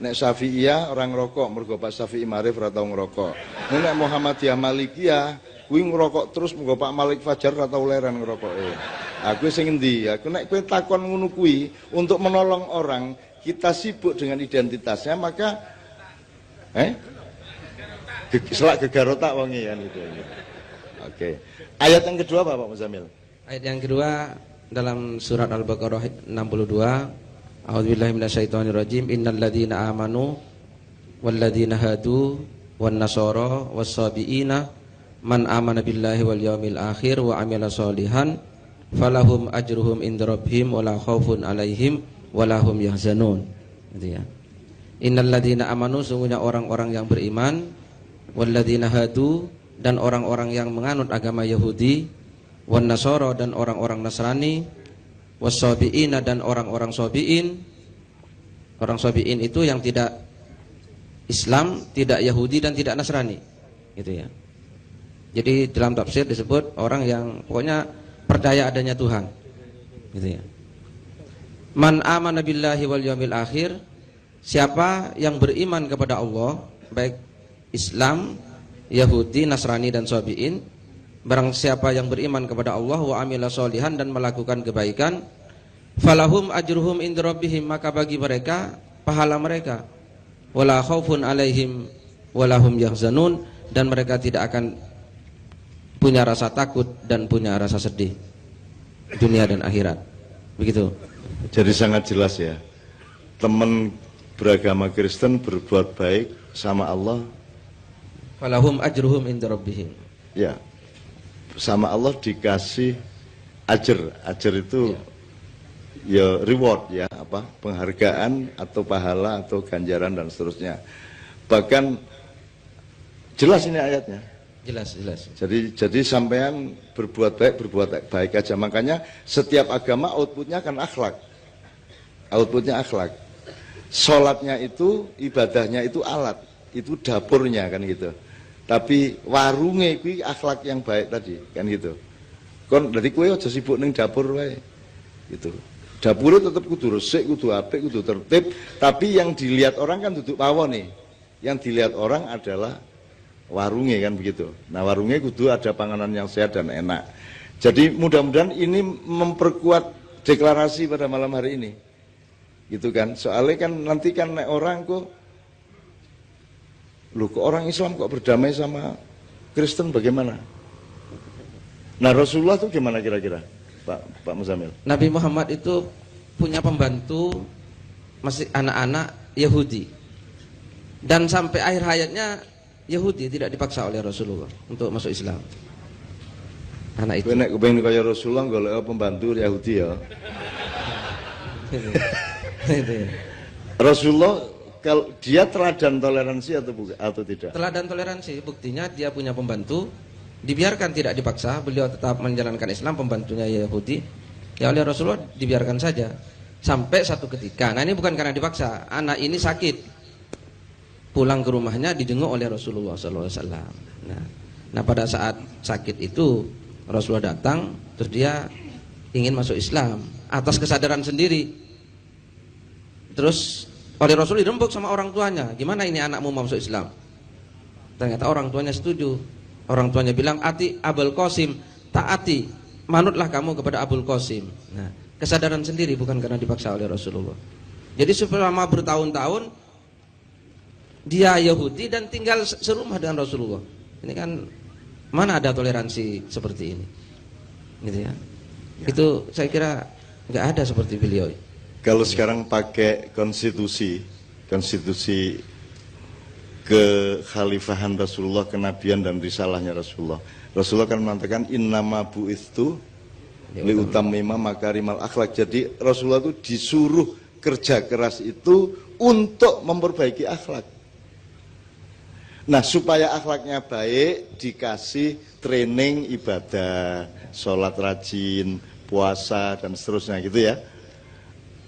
Nek Syafi'iyah orang ngerokok, mergo Pak Syafi'i Marif ora tau ngerokok. Nek Muhammadiyah Malikiyah kuwi ngerokok terus mergo Pak Malik Fajar ora tau leran ngerokoke. Aku sing endi? Aku nek kowe takon ngono kuwi untuk menolong orang, kita sibuk dengan identitasnya, maka selak gegarotak wonge kan gitu. Oke. Ayat yang kedua apa Pak Muzamil?
Ayat yang kedua dalam surat Al-Baqarah 62, A'udzubillahi minasyaitonirrajim, innalladzina amanu walladzina hadu wan nasara was-sabiina man amana billahi wal yaumil akhir wa amila sholihan falahum ajruhum inda rabbihim wala khaufun alaihim wala hum yahzanun. Gitu ya. Innalladzina amanu, sungguhnya orang-orang yang beriman, walladzina hadu, dan orang-orang yang menganut agama Yahudi, wan nasara, dan orang-orang Nasrani, was-sabiina, dan orang-orang sabiin. Orang sabiin itu yang tidak Islam, tidak Yahudi, dan tidak Nasrani, gitu ya. Jadi dalam tafsir disebut orang yang pokoknya percaya adanya Tuhan, gitu ya. Man amana billahi wal yawmil akhir, siapa yang beriman kepada Allah, baik Islam, Yahudi, Nasrani dan Sabi'in, barang siapa yang beriman kepada Allah wa amila sholihan dan melakukan kebaikan, falahum ajruhum inda rabbihim, maka bagi mereka pahala mereka, wala khaufun alaihim walahum yahzanun, dan mereka tidak akan punya rasa takut dan punya rasa sedih dunia dan akhirat. Begitu.
Jadi sangat jelas ya, teman beragama Kristen berbuat baik sama Allah,
falahum ajruhum inda rabbihim,
ya, sama Allah dikasih ajar. Ajar itu ya reward ya, apa, penghargaan atau pahala atau ganjaran dan seterusnya. Bahkan jelas ini ayatnya.
Jelas.
Jadi sampean berbuat baik aja. Makanya setiap agama outputnya kan akhlak. Outputnya akhlak. Sholatnya itu, ibadahnya itu alat, itu dapurnya kan gitu. Tapi warungnya itu akhlak yang baik tadi kan gitu. Kon dari kue aja sibuk ning dapur wae. Gitu. Dapurnya tetap kudu resik, kudu apik, kudu tertib. Tapi yang dilihat orang kan duduk pawon nih. Yang dilihat orang adalah warungnya kan begitu. Nah warungnya kudu ada panganan yang sehat dan enak. Jadi mudah-mudahan ini memperkuat deklarasi pada malam hari ini, gitu kan. Soalnya kan nanti kan orang kok orang Islam kok berdamai sama Kristen bagaimana? Nah Rasulullah itu gimana kira-kira, Pak Muzamil?
Nabi Muhammad itu punya pembantu masih anak-anak Yahudi, dan sampai akhir hayatnya Yahudi tidak dipaksa oleh Rasulullah untuk masuk Islam. Anak itu.
Nek kepengen kaya Rasulullah golek pembantu Yahudi ya. Rasulullah kalau dia teladan toleransi atau tidak?
Teladan toleransi, buktinya dia punya pembantu, dibiarkan tidak dipaksa, beliau tetap menjalankan Islam, pembantunya Yahudi. Ya oleh Rasulullah dibiarkan saja. Sampai satu ketika, nah ini bukan karena dipaksa, anak ini sakit. Pulang ke rumahnya dijenguk oleh Rasulullah SAW. Nah pada saat sakit itu Rasulullah datang, terus dia ingin masuk Islam atas kesadaran sendiri. Terus oleh Rasul dirembuk sama orang tuanya, gimana ini anakmu mau masuk Islam? Ternyata orang tuanya setuju. Orang tuanya bilang, ati Abul Qasim, taati, manutlah kamu kepada Abul Qasim. Nah kesadaran sendiri, bukan karena dipaksa oleh Rasulullah. Jadi selama bertahun-tahun dia Yahudi dan tinggal serumah dengan Rasulullah. Ini kan mana ada toleransi seperti ini, gitu ya. Itu saya kira nggak ada seperti beliau.
Kalau sekarang pakai konstitusi kekhalifahan Rasulullah, kenabian dan risalahnya Rasulullah. Rasulullah kan mengatakan innama bu'istu liutammima makarimal akhlak. Jadi Rasulullah itu disuruh kerja keras itu untuk memperbaiki akhlak. Nah supaya akhlaknya baik dikasih training ibadah, sholat rajin, puasa dan seterusnya gitu ya.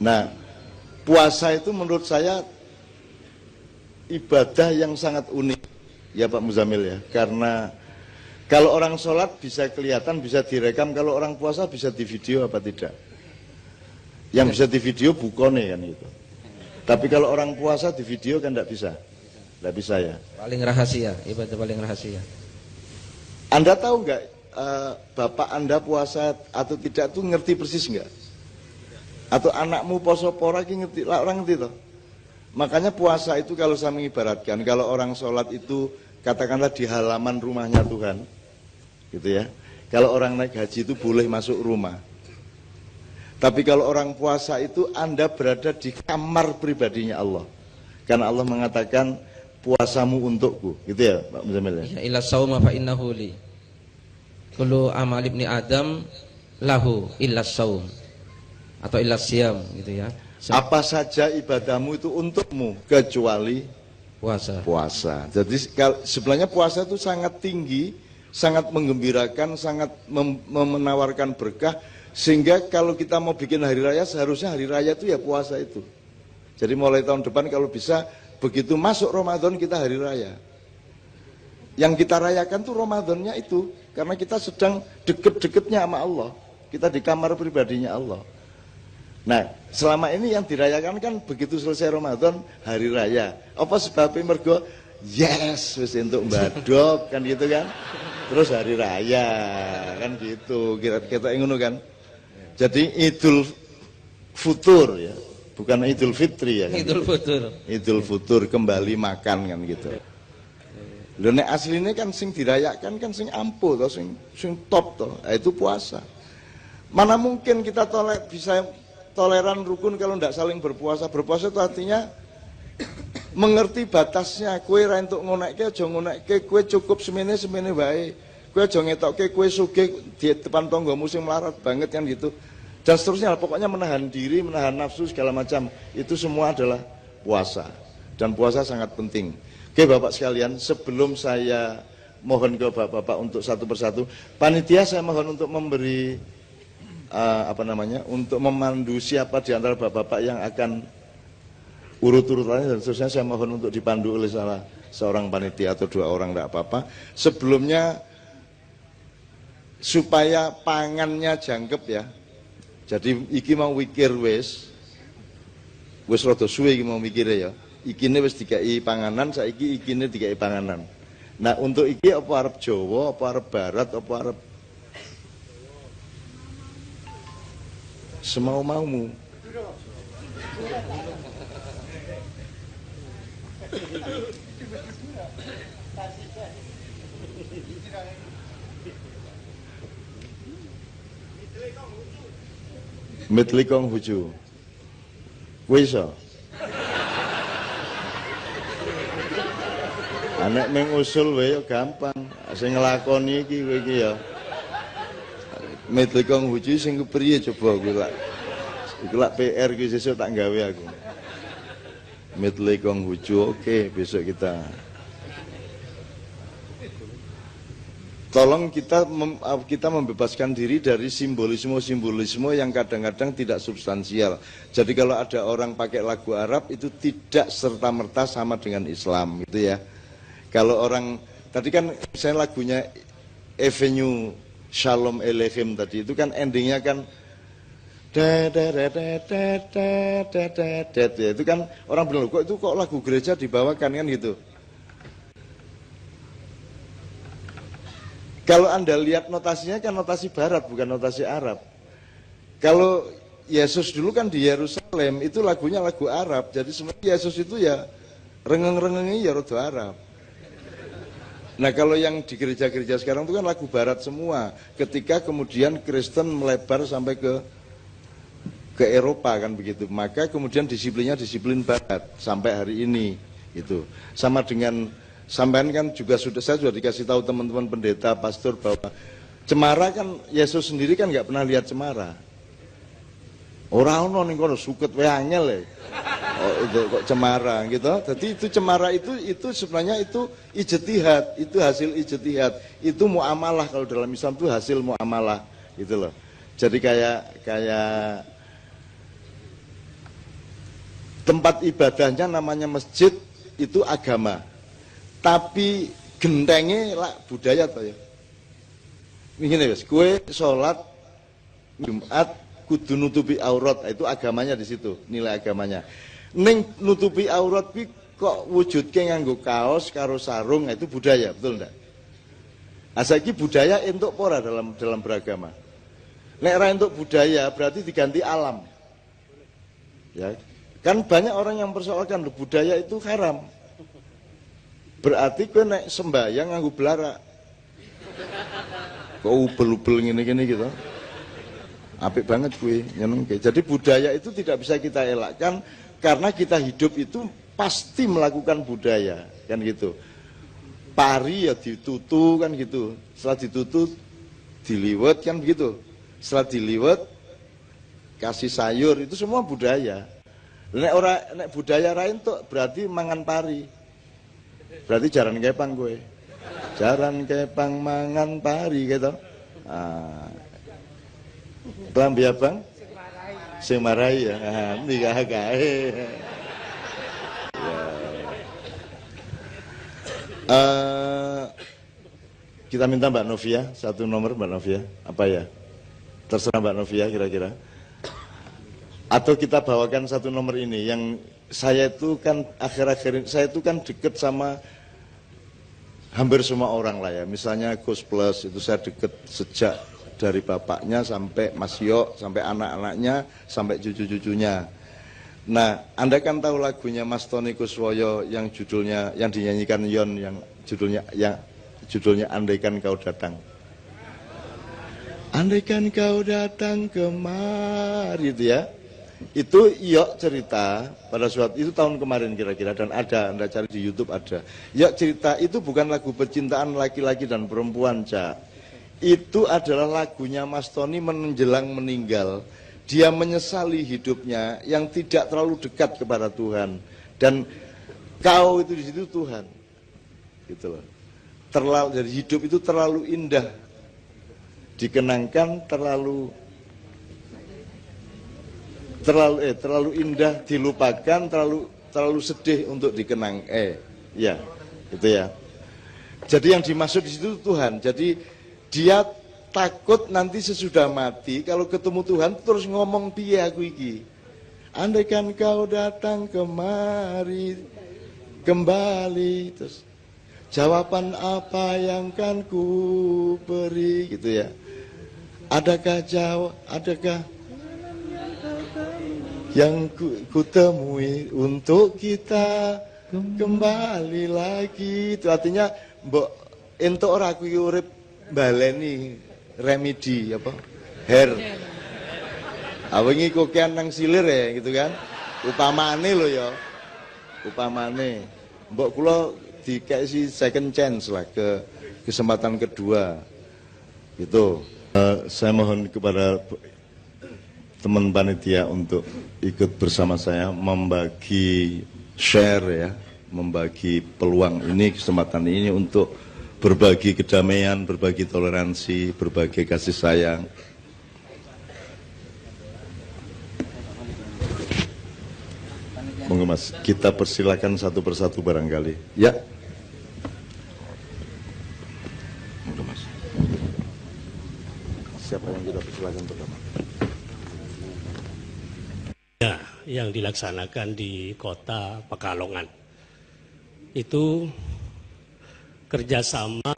Nah puasa itu menurut saya ibadah yang sangat unik ya Pak Muzamil ya. Karena kalau orang sholat bisa kelihatan, bisa direkam, kalau orang puasa bisa di video apa tidak. Yang bisa di video bukone kan itu. Tapi kalau orang puasa di video kan tidak bisa. Tidak bisa ya.
Paling rahasia, ibadah paling rahasia.
Anda tahu nggak bapak Anda puasa atau tidak tuh ngerti persis nggak? Atau anakmu poso pora ngerti? Lah orang ngerti toh. Makanya puasa itu kalau saya mengibaratkan, kalau orang sholat itu katakanlah di halaman rumahnya Tuhan, gitu ya. Kalau orang naik haji itu boleh masuk rumah. Tapi kalau orang puasa itu Anda berada di kamar pribadinya Allah. Karena Allah mengatakan puasamu untukku, gitu ya Pak Muzamil ya.
Illa sauma fa innahu li. Kullu amal ibni Adam lahu illa saum atau illa siyam gitu ya.
Apa saja ibadahmu itu untukmu kecuali puasa. Jadi sebenarnya puasa itu sangat tinggi, sangat menggembirakan, sangat menawarkan berkah, sehingga kalau kita mau bikin hari raya seharusnya hari raya itu ya puasa itu. Jadi mulai tahun depan kalau bisa begitu masuk Ramadan kita hari raya. Yang kita rayakan tuh Ramadannya itu, karena kita sedang deket-deketnya sama Allah. Kita di kamar pribadinya Allah. Nah, selama ini yang dirayakan kan begitu selesai Ramadan, hari raya. Apa sebabnya mergo? Yes, wis entuk mbadok kan gitu kan. Terus hari raya kan gitu. Kita ngono kan. Jadi Idul Futur ya, bukan Idul Fitri ya. Kan?
Idul Futur.
Idul Futur kembali makan kan gitu. Lho nek asline kan sing dirayakan kan sing ampuh to, sing top to. Nah, itu puasa. Mana mungkin kita bisa toleran rukun kalau tidak saling berpuasa. Berpuasa itu artinya mengerti batasnya. Kue ra entuk ngonekke aja ngonekke, kue cukup semene wae. Kue aja ngetokke kue sugih di depan tanggamu sing melarat banget kan gitu. Dan seterusnya, pokoknya menahan diri, menahan nafsu segala macam. Itu semua adalah puasa. Dan puasa sangat penting. Oke Bapak sekalian, sebelum saya mohon ke Bapak-bapak untuk satu persatu, panitia saya mohon untuk memberi untuk memandu siapa di antara Bapak-bapak yang akan urut-urutannya dan seterusnya. Saya mohon untuk dipandu oleh salah seorang panitia atau dua orang, tidak apa-apa. Sebelumnya supaya pangannya jangkep ya. Jadi iki mau wikir wis rada suwe iki mau mikire ya. Ikine wis dikai panganan, saiki ikine dikai panganan. Nah, untuk iki apa arep Jawa, apa arep Barat, apa arep semau-maumu. Mitlikong huju. Kuwi iso. Anek mengusul wae ya gampang. Sing nglakoni iki kowe iki ya. Mitlikong huju sing kepriye coba kuwi lak. Iku lak PR ki sesuk tak gawe aku. Mitlikong huju, oke, besok kita. Tolong kita membebaskan diri dari simbolisme yang kadang-kadang tidak substansial. Jadi kalau ada orang pakai lagu Arab itu tidak serta-merta sama dengan Islam gitu ya. Kalau orang tadi kan misalnya lagunya Avenue Shalom Elohim tadi itu kan endingnya kan ya, itu kan orang bilang kok itu kok lagu gereja dibawakan kan gitu. Kalau Anda lihat notasinya kan notasi barat, bukan notasi Arab. Kalau Yesus dulu kan di Yerusalem, itu lagunya lagu Arab. Jadi sebenarnya Yesus itu ya rengeng-rengengnya ya rada Arab. Nah kalau yang di gereja-gereja sekarang itu kan lagu barat semua. Ketika kemudian Kristen melebar sampai ke Eropa kan begitu. Maka kemudian disiplinnya disiplin barat sampai hari ini. Itu sama dengan sampean kan juga saya sudah dikasih tahu teman-teman pendeta, pastor bahwa cemara kan Yesus sendiri kan nggak pernah lihat cemara. Orang ning kono suket wae angel ya. Oh, itu kok cemara gitu. Jadi itu cemara itu sebenarnya itu ijtihad, itu hasil ijtihad. Itu muamalah kalau dalam Islam itu hasil muamalah gitu loh. Jadi kayak tempat ibadahnya namanya masjid itu agama. Tapi gentengnya lah budaya toh ya. Ini guys, kue sholat Jumat kudu nutupi aurat, itu agamanya di situ, nilai agamanya. Ning nutupi aurat pi kok wujudke nganggo kaos karo sarung, itu budaya, betul enggak? Asaiki budaya entuk pora dalam beragama. Nek ra entuk budaya berarti diganti alam. Ya, kan banyak orang yang mempersoalkan budaya itu haram. Berarti kowe nek sembahyang nganggo belara. Kok ubel-ubel ngene-ngene gitu. Apik banget kowe, nyenengke. Jadi budaya itu tidak bisa kita elakkan karena kita hidup itu pasti melakukan budaya, kan gitu. Pari ya ditutu kan gitu. Setelah ditutu diliwet kan begitu. Setelah diliwet kasih sayur, itu semua budaya. Nek budaya lain tuh berarti mangan pari. Berarti jaran kepang gue. Jaran kepang mangan pari gitu. Kelambi abang? Sing marai ya. Nikah kae. Kita minta Mbak Novia, satu nomor Mbak Novia, apa ya? Terserah Mbak Novia kira-kira. Atau kita bawakan satu nomor ini, yang saya itu kan akhir-akhir ini, saya itu kan deket sama hampir semua orang lah ya. Misalnya Gus Plus, itu saya deket sejak dari bapaknya sampai Mas Yok, sampai anak-anaknya, sampai cucu-cucunya. Nah, Anda kan tahu lagunya Mas Tony Kuswoyo yang judulnya, yang dinyanyikan Yon, yang judulnya Andaikan Kau Datang. Andaikan kau datang kemari, itu ya. Itu Yok cerita pada suatu itu tahun kemarin kira-kira, dan ada, Anda cari di YouTube ada. Yok cerita itu bukan lagu percintaan laki-laki dan perempuan, Cak. Itu adalah lagunya Mas Tony menjelang meninggal. Dia menyesali hidupnya yang tidak terlalu dekat kepada Tuhan, dan kau itu di situ Tuhan, gitu loh. Jadi hidup itu terlalu indah dikenangkan, terlalu indah dilupakan, terlalu sedih untuk dikenang. Ya, itu ya. Jadi yang dimaksud di situ Tuhan. Jadi dia takut nanti sesudah mati kalau ketemu Tuhan terus ngomong piye aku iki. Andaikan kau datang kemari kembali, terus jawaban apa yang kan ku beri, gitu ya. Adakah yang ku temui untuk kita kembali lagi. Itu artinya mbok entuk ora aku urip baleni remedi apa hair awengi kokean nang silir ya, gitu kan, upamane lo ya, upamane mbok kula dikasih second chance lah, ke kesempatan kedua gitu. Saya mohon kepada teman panitia untuk ikut bersama saya membagi share ya, membagi peluang ini, kesempatan ini untuk berbagi kedamaian, berbagi toleransi, berbagi kasih sayang. Monggo Mas, kita persilakan satu persatu barangkali. Ya. Monggo Mas. Siapa yang kita persilakan pertama?
Ya, yang dilaksanakan di kota Pekalongan itu kerjasama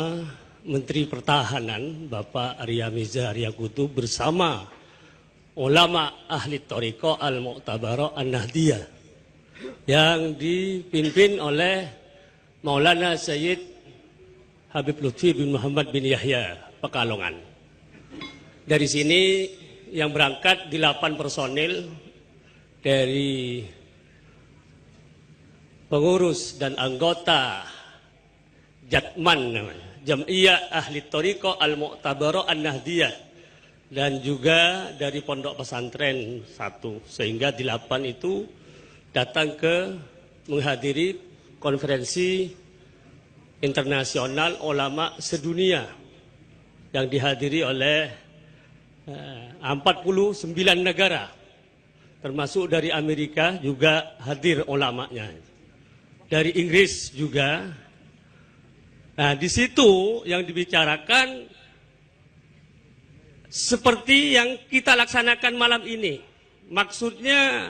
Menteri Pertahanan Bapak Arya Miza Aryakutu bersama ulama ahli Thariqah Al-Mu'tabarah An-Nahdiyah yang dipimpin oleh Maulana Sayyid Habib Lutfi bin Muhammad bin Yahya Pekalongan. Dari sini yang berangkat 8 personil dari pengurus dan anggota Jatman, Jam'iyah Ahli Thariqah Al-Mu'tabarah An-Nahdiyah, dan juga dari pondok pesantren 1, sehingga 8 itu datang ke menghadiri konferensi internasional ulama sedunia yang dihadiri oleh 49 negara, termasuk dari Amerika juga hadir ulamanya, dari Inggris juga. Nah, di situ yang dibicarakan seperti yang kita laksanakan malam ini. Maksudnya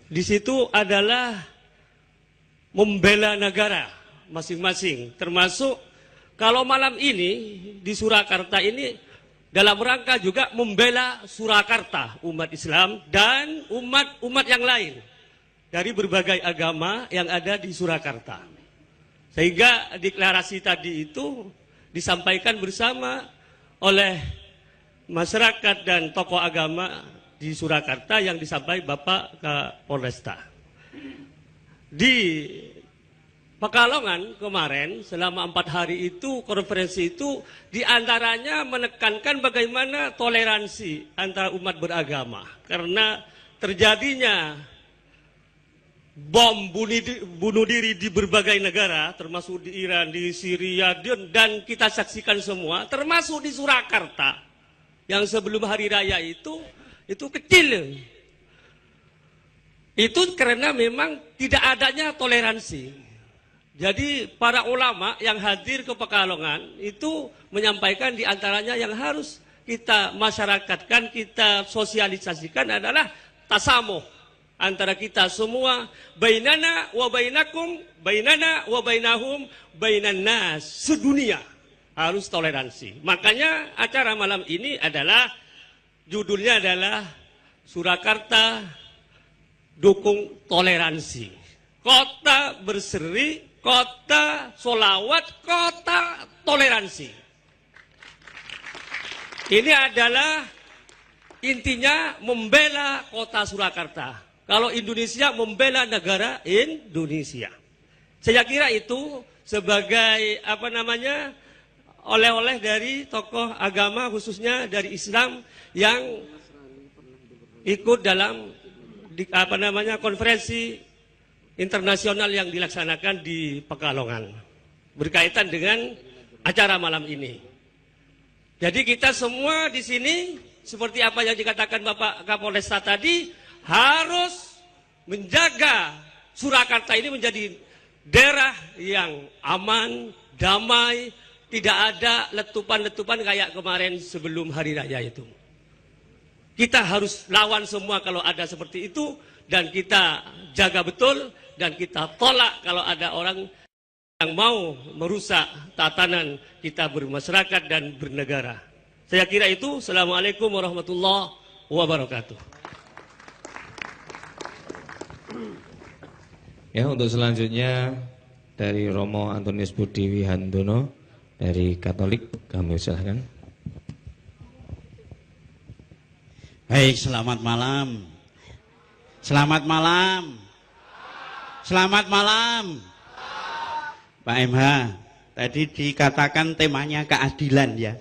di situ adalah membela negara masing-masing, termasuk kalau malam ini di Surakarta ini dalam rangka juga membela Surakarta, umat Islam dan umat yang lain dari berbagai agama yang ada di Surakarta. Sehingga deklarasi tadi itu disampaikan bersama oleh masyarakat dan tokoh agama di Surakarta yang disampaikan Bapak Kapolresta. Di Pekalongan kemarin selama 4 hari itu, konferensi itu diantaranya menekankan bagaimana toleransi antara umat beragama. Karena terjadinya bom bunuh diri di berbagai negara, termasuk di Iran, di Syria, dan kita saksikan semua, termasuk di Surakarta, yang sebelum hari raya itu kecil. Itu karena memang tidak adanya toleransi. Jadi para ulama yang hadir ke Pekalongan itu menyampaikan diantaranya yang harus kita masyarakatkan, kita sosialisasikan adalah tasamuh antara kita semua, bainana wa bainakum, bainana wa bainahum, bainan nas, sedunia harus toleransi. Makanya acara malam ini adalah judulnya adalah Surakarta Dukung Toleransi. Kota berseri, kota solawat, kota toleransi. Ini adalah intinya membela kota Surakarta. Kalau Indonesia membela negara Indonesia. Saya kira itu sebagai oleh-oleh dari tokoh agama khususnya dari Islam yang ikut dalam konferensi internasional yang dilaksanakan di Pekalongan berkaitan dengan acara malam ini. Jadi kita semua di sini seperti apa yang dikatakan Bapak Kapolresta tadi harus menjaga Surakarta ini menjadi daerah yang aman, damai, tidak ada letupan-letupan kayak kemarin sebelum hari raya itu. Kita harus lawan semua kalau ada seperti itu dan kita jaga betul dan kita tolak kalau ada orang yang mau merusak tatanan kita bermasyarakat dan bernegara. Saya kira itu. Assalamualaikum warahmatullahi wabarakatuh.
Ya, untuk selanjutnya dari Romo Antonius Budi Wihandono dari Katolik, kami silakan.
Baik, selamat malam. Selamat malam. Selamat malam. Pak MH, tadi dikatakan temanya keadilan ya.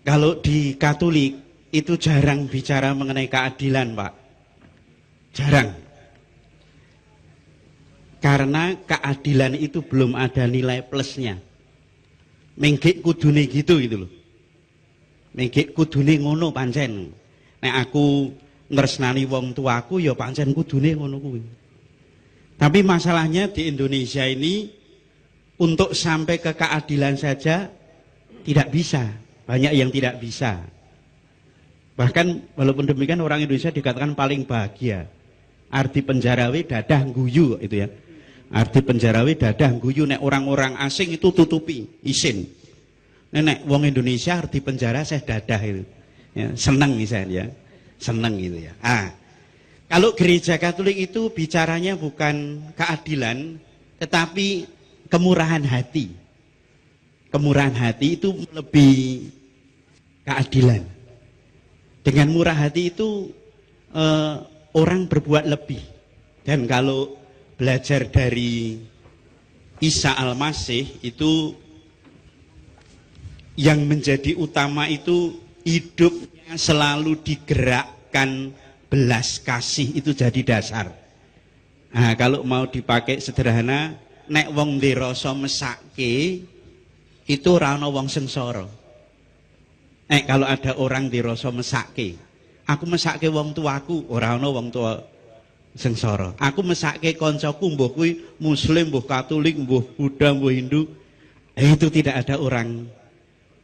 Kalau di Katolik itu jarang bicara mengenai keadilan, Pak. Jarang. Karena keadilan itu belum ada nilai plusnya. Menggek kudune gitu loh. Menggek kudune ngono pancen. Nek aku ngresnani wong tuaku ya pancen kudune ngono kuwi. Tapi masalahnya di Indonesia ini untuk sampai ke keadilan saja tidak bisa. Banyak yang tidak bisa. Bahkan walaupun demikian orang Indonesia dikatakan paling bahagia. Arti penjarawe dadah guyu itu ya. Arti penjarawe dadah guyu, nek orang-orang asing itu tutupi, isin. Nek wong Indonesia arti penjara saya dadah itu. Ya, seneng misalnya ya. Seneng gitu ya. Kalau gereja Katolik itu bicaranya bukan keadilan tetapi kemurahan hati. Kemurahan hati itu lebih keadilan. Dengan murah hati itu orang berbuat lebih. Dan kalau belajar dari Isa Al-Masih itu yang menjadi utama itu hidupnya selalu digerakkan belas kasih, itu jadi dasar. Nah, kalau mau dipakai sederhana, nek wong ndirasa mesake itu ora ana wong sengsara. Kalau ada orang dirasa mesake, aku mesake wong tuaku, ora ana wong tua sengsara. Aku mesake koncoku, mbuh kuwi Muslim, mbuh Katolik, mbuh Buddha, mbuh Hindu, itu tidak ada orang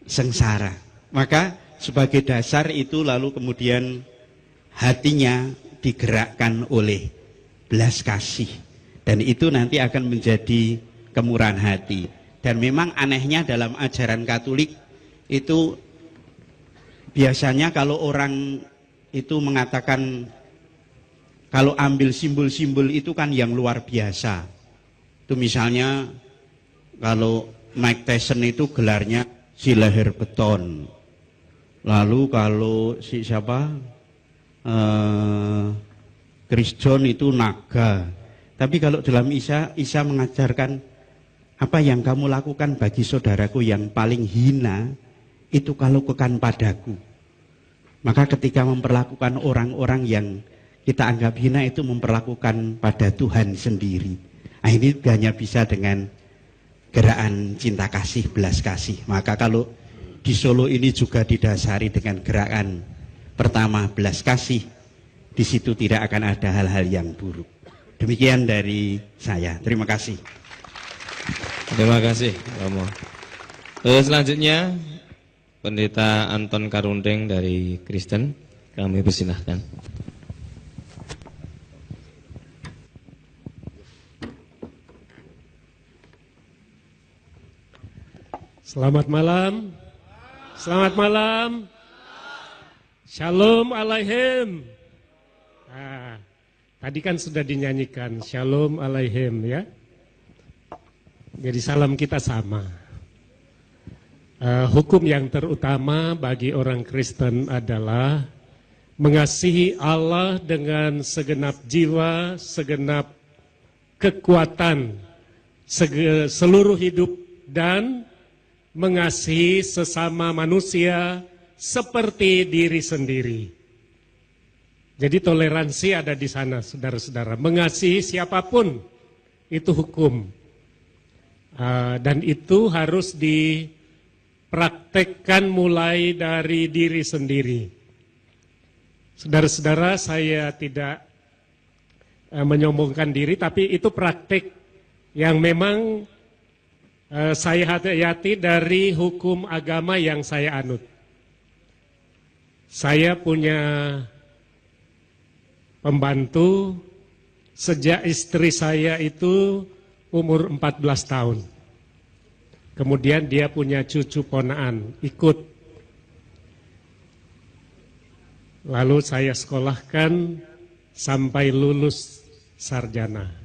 sengsara. Maka sebagai dasar itu lalu kemudian hatinya digerakkan oleh belas kasih. Dan itu nanti akan menjadi kemurahan hati. Dan memang anehnya dalam ajaran Katolik itu biasanya kalau orang itu mengatakan kalau ambil simbol-simbol itu kan yang luar biasa. Itu misalnya kalau Mike Tyson itu gelarnya si leher beton. Lalu kalau si siapa? Chris John itu naga. Tapi kalau dalam Isa mengajarkan apa yang kamu lakukan bagi saudaraku yang paling hina itu kalau lakukan padaku. Maka ketika memperlakukan orang-orang yang kita anggap hina itu memperlakukan pada Tuhan sendiri. Nah, ini hanya bisa dengan gerakan cinta kasih, belas kasih. Maka kalau di Solo ini juga didasari dengan gerakan pertama belas kasih, di situ tidak akan ada hal-hal yang buruk. Demikian dari saya. Terima kasih.
Terima kasih Romo. Selanjutnya Pendeta Anton Karundeng dari Kristen, kami persilahkan.
Selamat malam. Selamat malam. Shalom alaihim. Nah, tadi kan sudah dinyanyikan Shalom alaihim ya. Jadi salam kita sama. Hukum yang terutama bagi orang Kristen adalah mengasihi Allah dengan segenap jiwa, segenap kekuatan, seluruh hidup, dan mengasihi sesama manusia seperti diri sendiri. Jadi toleransi ada di sana, saudara-saudara. Mengasihi siapapun itu hukum. Dan itu harus dipraktekkan mulai dari diri sendiri. Saudara-saudara, saya tidak menyombongkan diri, tapi itu praktek yang memang saya hayati dari hukum agama yang saya anut. Saya punya pembantu sejak istri saya itu umur 14 tahun. Kemudian dia punya cucu ponaan, ikut. Lalu saya sekolahkan sampai lulus sarjana.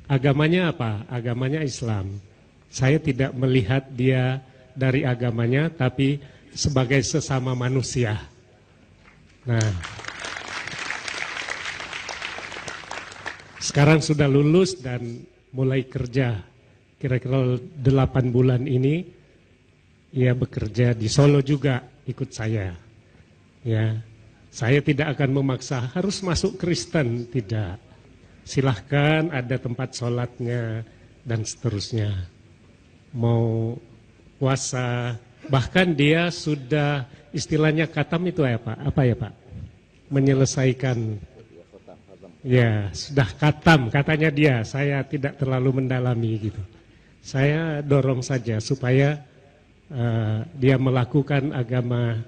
Agamanya apa? Agamanya Islam. Saya tidak melihat dia dari agamanya, tapi sebagai sesama manusia. Nah, sekarang sudah lulus dan mulai kerja. Kira-kira 8 bulan ini, ia bekerja di Solo juga, ikut saya. Ya, saya tidak akan memaksa harus masuk Kristen, tidak. Silahkan ada tempat sholatnya dan seterusnya. Mau puasa, bahkan dia sudah istilahnya khatam itu apa ya Pak? Menyelesaikan, ya sudah khatam katanya dia. Saya tidak terlalu mendalami gitu. Saya dorong saja supaya dia melakukan agama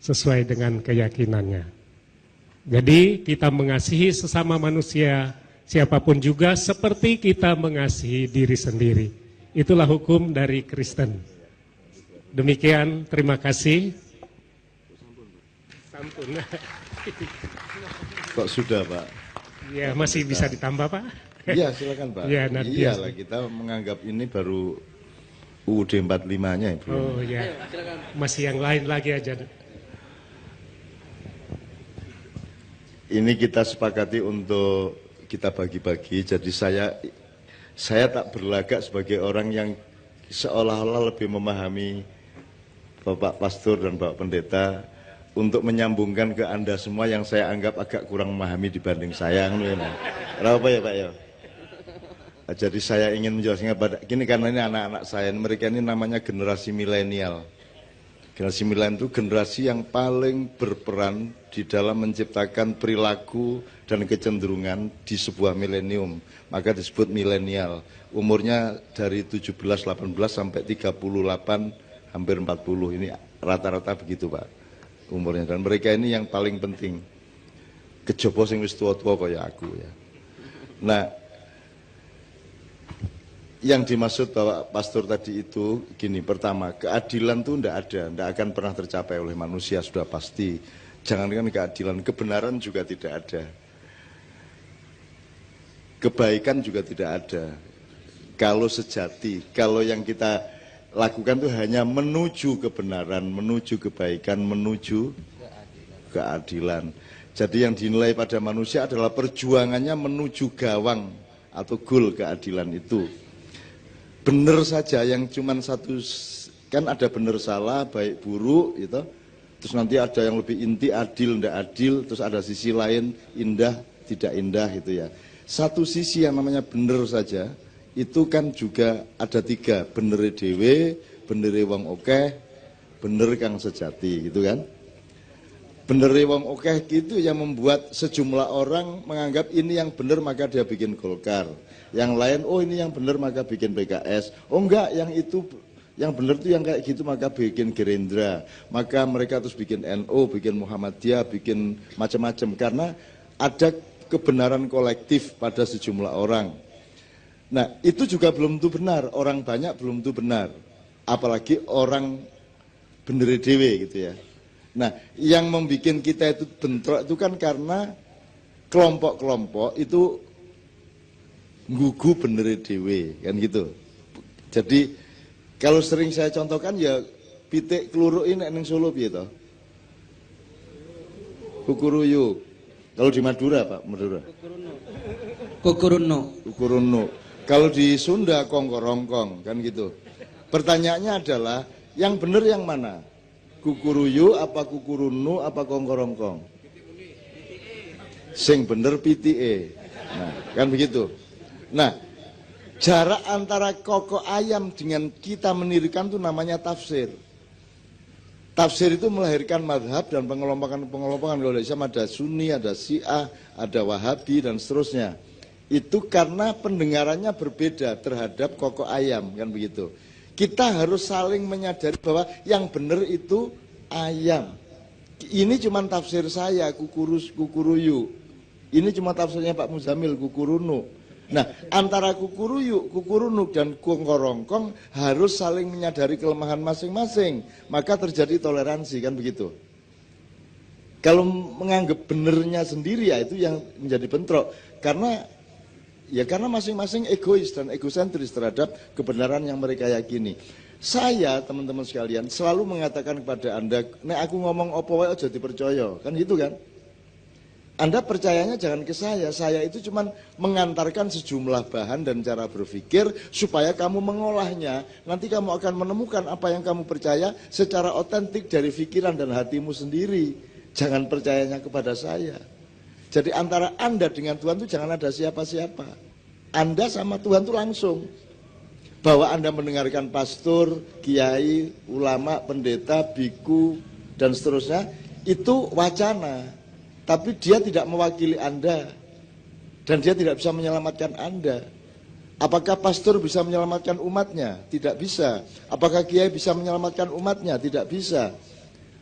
sesuai dengan keyakinannya. Jadi kita mengasihi sesama manusia, siapapun juga seperti kita mengasihi diri sendiri. Itulah hukum dari Kristen. Demikian, terima kasih. Sampun.
Kok sudah Pak?
Ya, masih bisa ditambah Pak?
Iya silakan Pak.
Ya, nanti
Iyalah kita menganggap ini baru UUD 45-nya ya belum.
Oh ya, masih yang lain lagi aja.
Ini kita sepakati untuk kita bagi-bagi. Jadi saya tak berlagak sebagai orang yang seolah-olah lebih memahami Bapak Pastor dan Bapak Pendeta untuk menyambungkan ke Anda semua yang saya anggap agak kurang memahami dibanding saya. Kenapa ya Pak ya? Jadi saya ingin menjelaskan pada gini, karena ini anak-anak saya, mereka ini namanya generasi milenial. Generasi milenial itu generasi yang paling berperan di dalam menciptakan perilaku dan kecenderungan di sebuah milenium. Maka disebut milenial. Umurnya dari 17, 18 sampai 38, hampir 40. Ini rata-rata begitu Pak umurnya. Dan mereka ini yang paling penting. Kejopo sing wis tua-tua kaya aku ya. Nah, yang dimaksud Bapak Pastor tadi itu gini, pertama, keadilan itu tidak akan pernah tercapai oleh manusia, sudah pasti. Jangankan keadilan, kebenaran juga tidak ada. Kebaikan juga tidak ada. Kalau sejati, kalau yang kita lakukan itu hanya menuju kebenaran, menuju kebaikan, menuju keadilan. Jadi yang dinilai pada manusia adalah perjuangannya menuju gawang atau goal keadilan itu. Benar saja yang cuman satu, kan ada benar salah, baik buruk gitu. Terus nanti ada yang lebih inti, adil, tidak adil. Terus ada sisi lain, indah, tidak indah gitu ya. Satu sisi yang namanya benar saja, itu kan juga ada 3. Bener dewe, bener wong okeh, bener kang sejati gitu kan. Bener wong okeh gitu yang membuat sejumlah orang menganggap ini yang benar, maka dia bikin golkar. Yang lain, oh ini yang benar maka bikin PKS. Oh enggak, yang itu yang benar tuh yang kayak gitu maka bikin Gerindra. Maka mereka terus bikin NU, bikin Muhammadiyah, bikin macam-macam karena ada kebenaran kolektif pada sejumlah orang. Nah, itu juga belum tentu benar, orang banyak belum tentu benar. Apalagi orang bener dewe gitu ya. Nah, yang membuat kita itu bentrok itu kan karena kelompok-kelompok itu nggugu bener dewe kan gitu. Jadi kalau sering saya contohkan ya pitik keluruk ini neng Solo piye to? Kukuruyu. Kalau di Madura Pak, Madura. Kukuruno. Kalau di Sunda kongkorongkong kan gitu. Pertanyaannya adalah yang benar yang mana? Kukuruyu apa kukurunu apa kongkorongkong? Sing bener PTE. Nah, kan begitu. Nah, jarak antara koko ayam dengan kita mendirikan itu namanya tafsir. Tafsir itu melahirkan madhab dan pengelompokan-pengelompokan. Kalau di Islam ada Sunni, ada Syiah, ada Wahabi dan seterusnya. Itu karena pendengarannya berbeda terhadap koko ayam, kan begitu. Kita harus saling menyadari bahwa yang benar itu ayam. Ini cuma tafsir saya, kukuruyu. Ini cuma tafsirnya Pak Muzamil, kukurunu. Nah, antara kukurunu dan kongkorongkong harus saling menyadari kelemahan masing-masing. Maka terjadi toleransi, kan begitu. Kalau menganggap benernya sendiri ya itu yang menjadi bentrok. Karena masing-masing egois dan egosentris terhadap kebenaran yang mereka yakini. Saya, teman-teman sekalian, selalu mengatakan kepada Anda, nek aku ngomong apa wae aja dipercaya, kan gitu kan? Anda percayanya jangan ke saya itu cuma mengantarkan sejumlah bahan dan cara berpikir supaya kamu mengolahnya. Nanti kamu akan menemukan apa yang kamu percaya secara otentik dari pikiran dan hatimu sendiri. Jangan percayanya kepada saya. Jadi antara Anda dengan Tuhan itu jangan ada siapa-siapa. Anda sama Tuhan itu langsung. Bahwa Anda mendengarkan pastor, kiai, ulama, pendeta, biku, dan seterusnya, itu wacana. Tapi dia tidak mewakili Anda. Dan dia tidak bisa menyelamatkan Anda. Apakah pastor bisa menyelamatkan umatnya? Tidak bisa. Apakah kiai bisa menyelamatkan umatnya? Tidak bisa.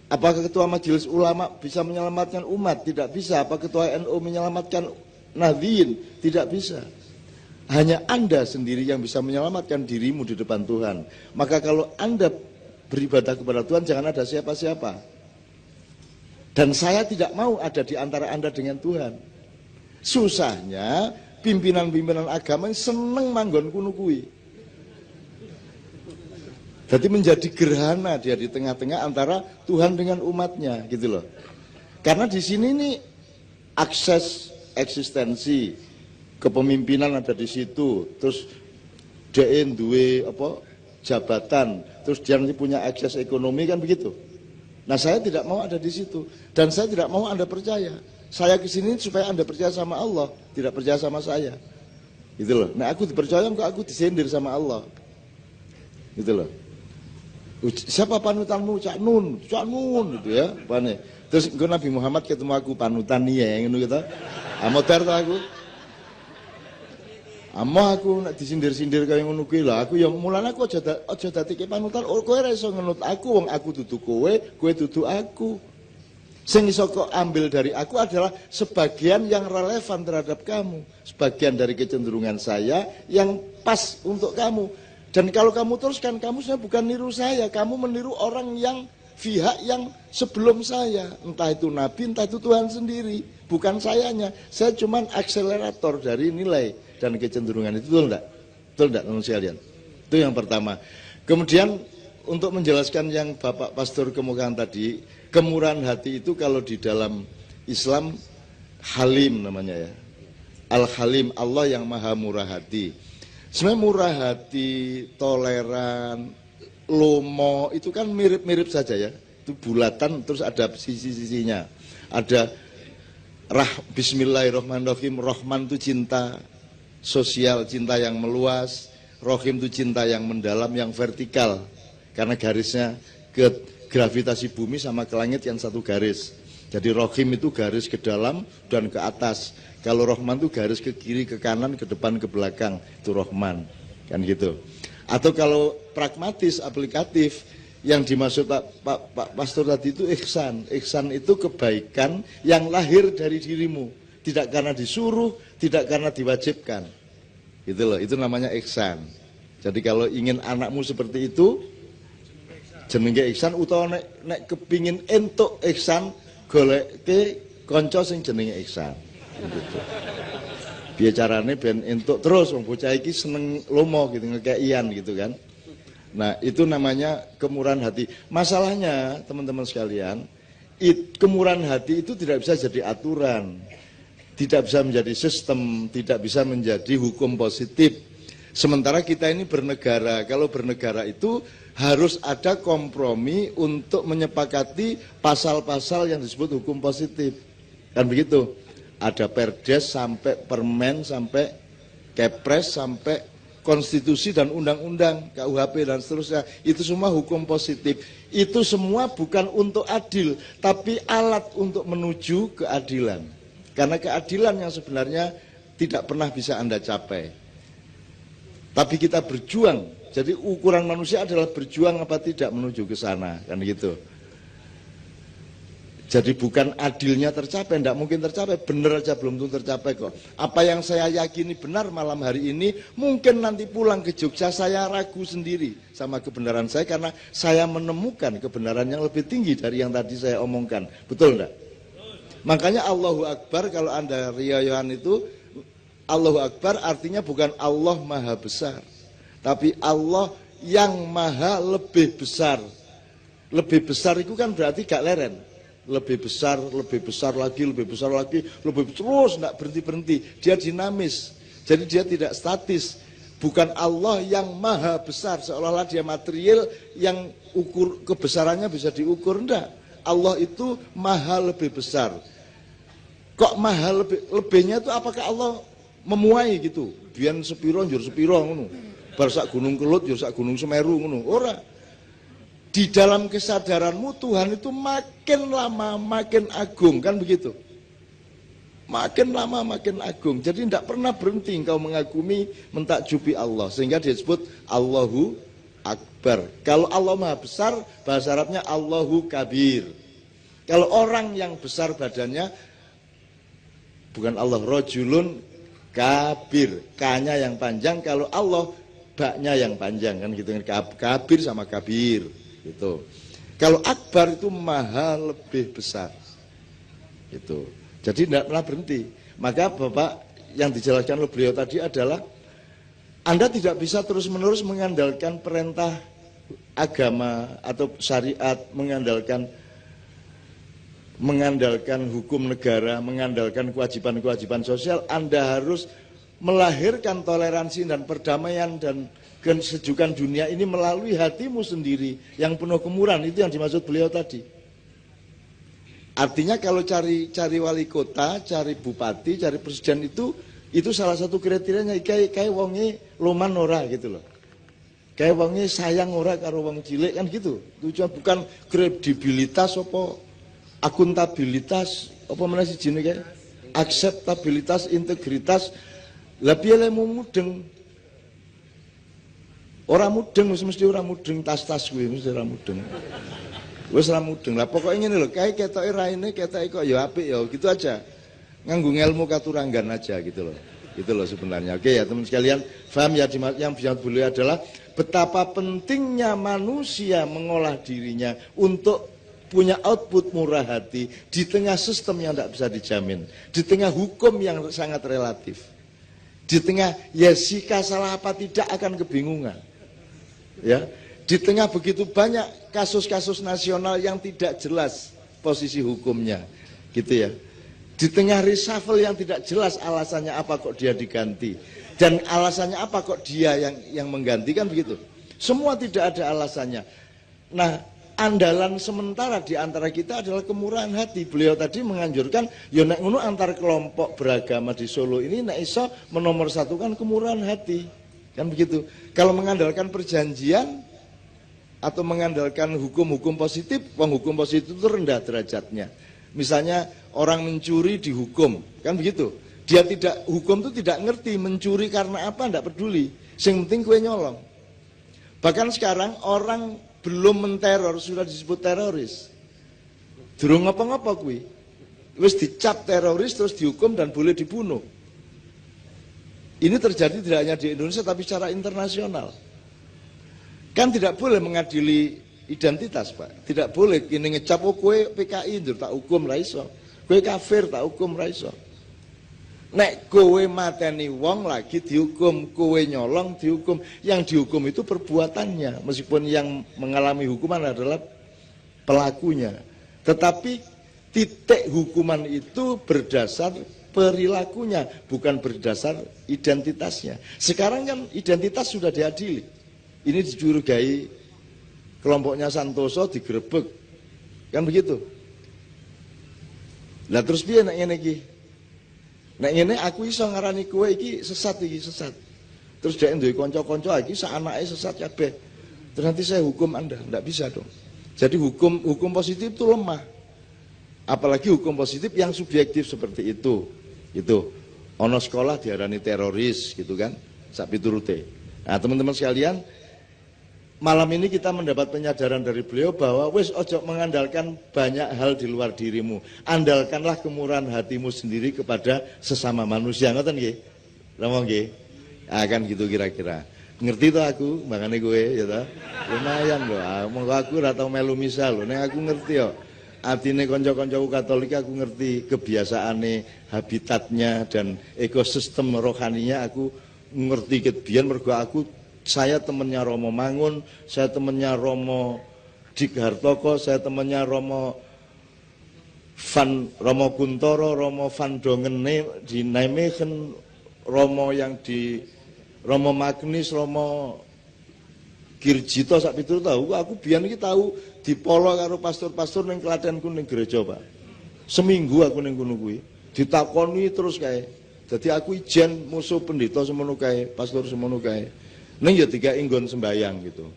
Apakah ketua majelis ulama bisa menyelamatkan umat? Tidak bisa. Apakah ketua NU menyelamatkan Nahdliyin? Tidak bisa. Hanya Anda sendiri yang bisa menyelamatkan dirimu di depan Tuhan. Maka kalau Anda beribadah kepada Tuhan, jangan ada siapa-siapa. Dan saya tidak mau ada di antara Anda dengan Tuhan. Susahnya pimpinan-pimpinan agama yang seneng manggon kuno kuwi. Jadi menjadi gerhana dia di tengah-tengah antara Tuhan dengan umatnya gitu loh. Karena di sini nih akses eksistensi kepemimpinan ada di situ. Terus dia duwe apa jabatan, terus dia nanti punya akses ekonomi kan begitu. Nah saya tidak mau ada di situ dan saya tidak mau Anda percaya. Saya kesini supaya Anda percaya sama Allah, tidak percaya sama saya. Gitu loh. Nah aku dipercaya kok aku disindir sama Allah. Gitu loh. Siapa panutanmu? Cak Nun gitu ya. Pane. Terus Nabi Muhammad ketemu aku panutan nih ngono gitu. Amodar to aku. Amo aku nak disindir-sindir kaya ngono kuwi lho. Aku ya mulane aku aja dadi panutan. Kowe ora iso ngenut aku wong aku dudu kowe dudu aku. Sing iso kok ambil dari aku adalah sebagian yang relevan terhadap kamu, sebagian dari kecenderungan saya yang pas untuk kamu. Dan kalau kamu teruskan, kamu sebenarnya bukan niru saya, kamu meniru orang yang pihak yang sebelum saya, entah itu Nabi, entah itu Tuhan sendiri, bukan sayanya. Saya cuman akselerator dari nilai dan kecenderungan itu, betul enggak? Betul enggak teman sekalian? Itu yang pertama. Kemudian untuk menjelaskan yang Bapak Pastor kemukakan tadi, kemurahan hati itu kalau di dalam Islam Halim namanya ya. Al-Halim, Allah yang maha murah hati. Sebenarnya murah hati, toleran, lomo itu kan mirip-mirip saja ya. Itu bulatan terus ada sisi-sisinya. Ada Bismillahirrahmanirrahim. Rahman itu cinta sosial, cinta yang meluas. Rahim itu cinta yang mendalam, yang vertikal. Karena garisnya ke gravitasi bumi sama ke langit yang satu garis. Jadi Rohim itu garis ke dalam dan ke atas. Kalau Rahman itu garis ke kiri, ke kanan, ke depan, ke belakang. Itu Rahman, kan gitu. Atau kalau pragmatis, aplikatif, yang dimaksud Pak Pastor tadi itu ihsan. Ihsan itu kebaikan yang lahir dari dirimu. Tidak karena disuruh, tidak karena diwajibkan. Gitu loh, itu namanya ihsan. Jadi kalau ingin anakmu seperti itu, jenenge ihsan, utawa nek kepingin entuk ihsan, goleke kanca sing jenenge ihsan. Gitu. Piye carane ben entuk terus wong bocah iki seneng lomo gitu, ngekeian gitu kan. Nah, itu namanya kemurahan hati. Masalahnya, teman-teman sekalian, kemurahan hati itu tidak bisa jadi aturan. Tidak bisa menjadi sistem, tidak bisa menjadi hukum positif. Sementara kita ini bernegara, kalau bernegara itu harus ada kompromi untuk menyepakati pasal-pasal yang disebut hukum positif. Kan begitu? Ada perdes sampai permen, sampai kepres, sampai konstitusi dan undang-undang, KUHP dan seterusnya. Itu semua hukum positif. Itu semua bukan untuk adil, tapi alat untuk menuju keadilan. Karena keadilan yang sebenarnya tidak pernah bisa Anda capai. Tapi kita berjuang. Jadi ukuran manusia adalah berjuang apa tidak menuju ke sana, kan gitu. Jadi bukan adilnya tercapai, tidak mungkin tercapai, benar aja belum tentu tercapai kok. Apa yang saya yakini benar malam hari ini, mungkin nanti pulang ke Jogja saya ragu sendiri sama kebenaran saya, karena saya menemukan kebenaran yang lebih tinggi dari yang tadi saya omongkan. Betul enggak? Makanya Allahu Akbar, kalau Anda riayahan itu, Allahu Akbar artinya bukan Allah Maha Besar, tapi Allah yang Maha lebih besar. Lebih besar itu kan berarti gak leren. Lebih besar lagi, lebih besar lagi, lebih terus, tidak berhenti-berhenti. Dia dinamis, jadi dia tidak statis. Bukan Allah yang maha besar, seolah-olah dia material yang ukur kebesarannya bisa diukur, enggak. Allah itu maha lebih besar. Kok maha lebihnya itu apakah Allah memuai gitu? Biar sepiro, njur sepiro, ngono. Bar sak gunung Kelut, njur sak gunung Semeru, ngono. Ora. Di dalam kesadaranmu Tuhan itu makin lama makin agung, kan begitu? Makin lama makin agung. Jadi tidak pernah berhenti engkau mengagumi, mentakjubi Allah, sehingga disebut Allahu Akbar. Kalau Allah Maha Besar, bahasa Arabnya Allahu Kabir. Kalau orang yang besar badannya, bukan Allah, rojulun kabir, K-nya yang panjang. Kalau Allah, baknya yang panjang, kan gitu. Kabir sama kabir. Gitu. Kalau akbar itu maha lebih besar. Gitu. Jadi tidak pernah berhenti. Maka Bapak yang dijelaskan oleh beliau tadi adalah Anda tidak bisa terus-menerus mengandalkan perintah agama atau syariat, mengandalkan hukum negara, mengandalkan kewajiban-kewajiban sosial. Anda harus melahirkan toleransi dan perdamaian dan kesejukan dunia ini melalui hatimu sendiri yang penuh kemurahan. Itu yang dimaksud beliau tadi. Artinya kalau cari wali kota, cari bupati, cari presiden itu salah satu kriterianya kayak wonge loman ora gitu loh. Kayak wonge sayang ora karo wong cilik, kan gitu. Tujuan bukan kredibilitas apa akuntabilitas apa meneh sijine kae. Akseptabilitas, integritas. Lah piye lemu mudeng? Orang mudeng mesti orang mudeng, tas-tas gue mesti orang mudeng. Wis ora mudeng. Lah pokoke ngene lho, kae ketoke raine ketoke kok ya apik ya gitu aja. Nganggo ilmu katuranggan aja gitu loh. Gitu loh sebenarnya. Oke ya teman sekalian, paham ya yang bisa beliau adalah betapa pentingnya manusia mengolah dirinya untuk punya output murah hati di tengah sistem yang tidak bisa dijamin, di tengah hukum yang sangat relatif, di tengah Yesika salah apa tidak akan kebingungan. Ya, di tengah begitu banyak kasus-kasus nasional yang tidak jelas posisi hukumnya, gitu ya. Di tengah reshuffle yang tidak jelas alasannya apa kok dia diganti dan alasannya apa kok dia yang menggantikan, begitu. Semua tidak ada alasannya. Nah, andalan sementara di antara kita adalah kemurahan hati. Beliau tadi menganjurkan, ya nek ngono antar kelompok beragama di Solo ini nek iso menomorsatukan kemurahan hati. Kan begitu. Kalau mengandalkan perjanjian atau mengandalkan hukum-hukum positif, hukum positif itu rendah derajatnya. Misalnya orang mencuri dihukum, kan begitu. Dia tidak, hukum itu tidak ngerti mencuri karena apa, tidak peduli. Yang penting kue nyolong. Bahkan sekarang orang belum menteror sudah disebut teroris. Durung ngapa-ngapa kue. Wis dicap teroris terus dihukum dan boleh dibunuh. Ini terjadi tidak hanya di Indonesia tapi secara internasional. Kan tidak boleh mengadili identitas, Pak. Tidak boleh kini ngecap oh kue PKI ndur tak hukum ra iso. Kue kafir tak hukum ra iso. Nek kowe mateni wong lagi dihukum, kowe nyolong dihukum. Yang dihukum itu perbuatannya, meskipun yang mengalami hukuman adalah pelakunya. Tetapi titik hukuman itu berdasar perilakunya, bukan berdasar identitasnya. Sekarang kan identitas sudah diadili. Ini dicurigai kelompoknya Santoso digerebek. Kan begitu. Lah terus piye nek ngene iki? Nek ngene aku iso ngarani kowe iki sesat iki, sesat. Terus dhek duwe kanca-kanca iki sak anake sesat kabeh. Terus nanti saya hukum Anda, enggak bisa dong. Jadi hukum positif itu lemah. Apalagi hukum positif yang subjektif seperti itu. Itu ono sekolah diarani teroris gitu kan, sak piturute. Nah, teman-teman sekalian, malam ini kita mendapat penyadaran dari beliau bahwa wis ojo mengandalkan banyak hal di luar dirimu. Andalkanlah kemurahan hatimu sendiri kepada sesama manusia. Ngoten nggih? Ngomong nggih? Akan gitu kira-kira. Ngerti toh aku, makane kowe ya toh. Lumayan lho. Monggo aku ora tau melu misal lho, nek aku ngerti yo. Atine kanca-kancaku Katolik aku ngerti kebiasaane, habitatnya dan ekosistem rohaninya aku ngerti kebiyen mergo saya temennya Romo Mangun, saya temennya Romo Dik Hartoko, saya temennya Romo Kuntoro, Romo Van Dongen di Nijmegen, Romo yang di Romo Magnis, Romo Girjito sak pitur tahu. Aku biyen iki tahu dipolo karo pastor-pastor ning Klatenku ning gereja, Pak. Seminggu aku ning kono kuwi, ditakoni terus kae. Jadi aku ijen musuh pendeta semono kae, pastor semono kae. Ning ya dikai nggon sembayang gitu.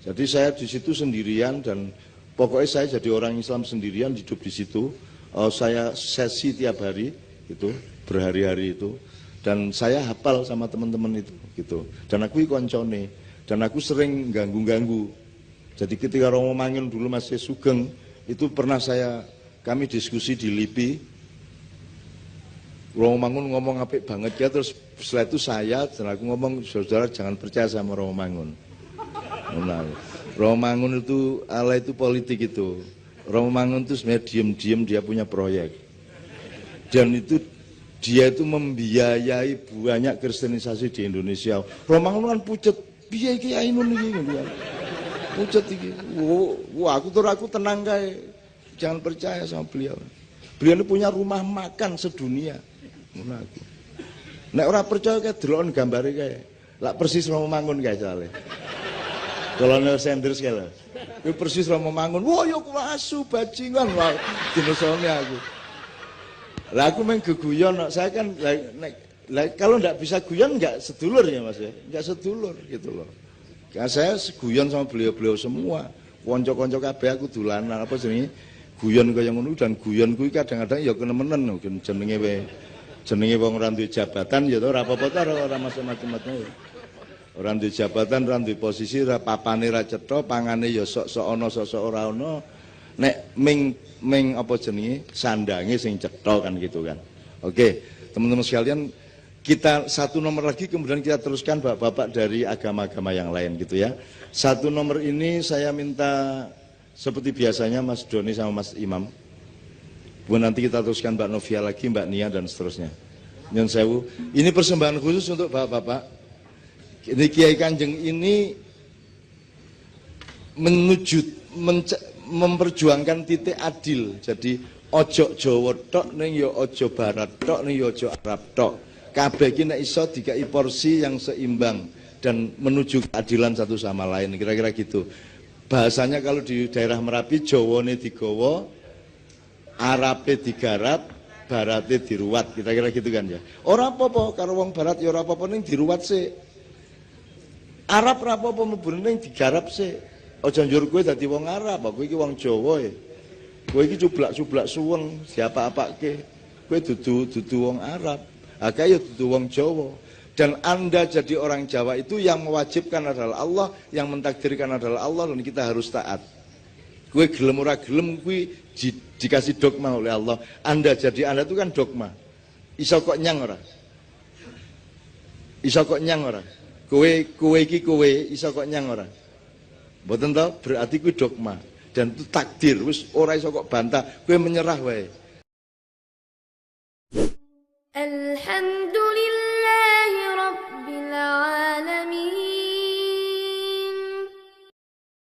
Jadi saya di situ sendirian dan pokoknya saya jadi orang Islam sendirian hidup di situ. Saya sesi tiap hari gitu, berhari-hari itu. Dan saya hafal sama teman-teman itu gitu. Dan aku koncone. Dan aku sering ganggu-ganggu. Jadi ketika Romo Mangun dulu masih sugeng, itu pernah kami diskusi di LIPI. Romo Mangun ngomong apik banget ya, terus setelah itu dan aku ngomong, saudara jangan percaya sama Romo Mangun. Nah, Romo Mangun itu ala itu politik itu. Romo Mangun itu sebenarnya diem-diem dia punya proyek. Dan itu dia itu membiayai banyak kristenisasi di Indonesia. Romo Mangun kan pucet. Biaya iki ainun iki ngono kan. Pucet iki. Wah, aku tenang kae. Jangan percaya sama beliau. Beliau ini punya rumah makan sedunia. Ngono aku. Nek ora percaya kae delokon gambare kae. Lak persis Romo Mangun kae soalé. Kolonel Sanders kae lho. Kuwi persis Romo Mangun. Wah, yo asu bajingan wae. Dinesone aku. Lah aku meng geguyon, saya kan kalau enggak bisa guyon enggak sedulur ya Mas ya, enggak sedulur gitu loh. Karena saya guyon sama beliau-beliau semua, konco-konco kabeh aku dolanan apa jenenge guyon kaya ngono dan guyon kuwi kadang-kadang ya kenemenen jenenge wong ora duwe jabatan ya ora apa-apa ta ora macam-macam ya. Ora duwe jabatan, ora duwe posisi, ora papane ra cetha, pangane ya sok-sok ana sok-sok ora ana. Nek ming apa jenenge sandange sing cetha kan gitu kan. Oke, teman-teman sekalian, kita satu nomor lagi kemudian kita teruskan bapak-bapak dari agama-agama yang lain gitu ya. Satu nomor ini saya minta seperti biasanya Mas Doni sama Mas Imam. Kemudian nanti kita teruskan Mbak Novia lagi, Mbak Nia dan seterusnya. Nyun sewu. Ini persembahan khusus untuk bapak-bapak. Ini Kiai Kanjeng ini memperjuangkan titik adil. Jadi ojo Jawa tok ning ya ojo Barat tok ning ya ojo Arab tok. Kabeh iki nek iso dikai porsi yang seimbang dan menuju keadilan satu sama lain, kira-kira gitu. Bahasanya kalau di daerah Merapi, Jawane digawa, Arabe digarap, Barate diruwat, kira-kira gitu kan ya. Ora apa-apa karo wong Barat ya ora apa-apa ning diruwat sik. Arab ora apa-apa mlebu ning digarap sik. Aja njur kowe dadi wong Arab, kowe iki wong Jawa ya. Kowe iki cublak-cublak suweng, siapa apake. Kowe dudu wong Arab. Akeh ya dudu wong Jawa. Dan Anda jadi orang Jawa itu yang mewajibkan adalah Allah, yang mentakdirkan adalah Allah, dan kita harus taat. Kowe gelem ora gelem kuwi dikasih dogma oleh Allah. Anda jadi Anda itu kan dogma. Iso kok nyang ora? Iso kok nyang ora? Kowe iki kowe iso kok nyang ora? Mboten to, berarti kuwi dogma. Dan itu takdir, wis ora iso kok bantah, kowe menyerah wae.
Alhamdulillah.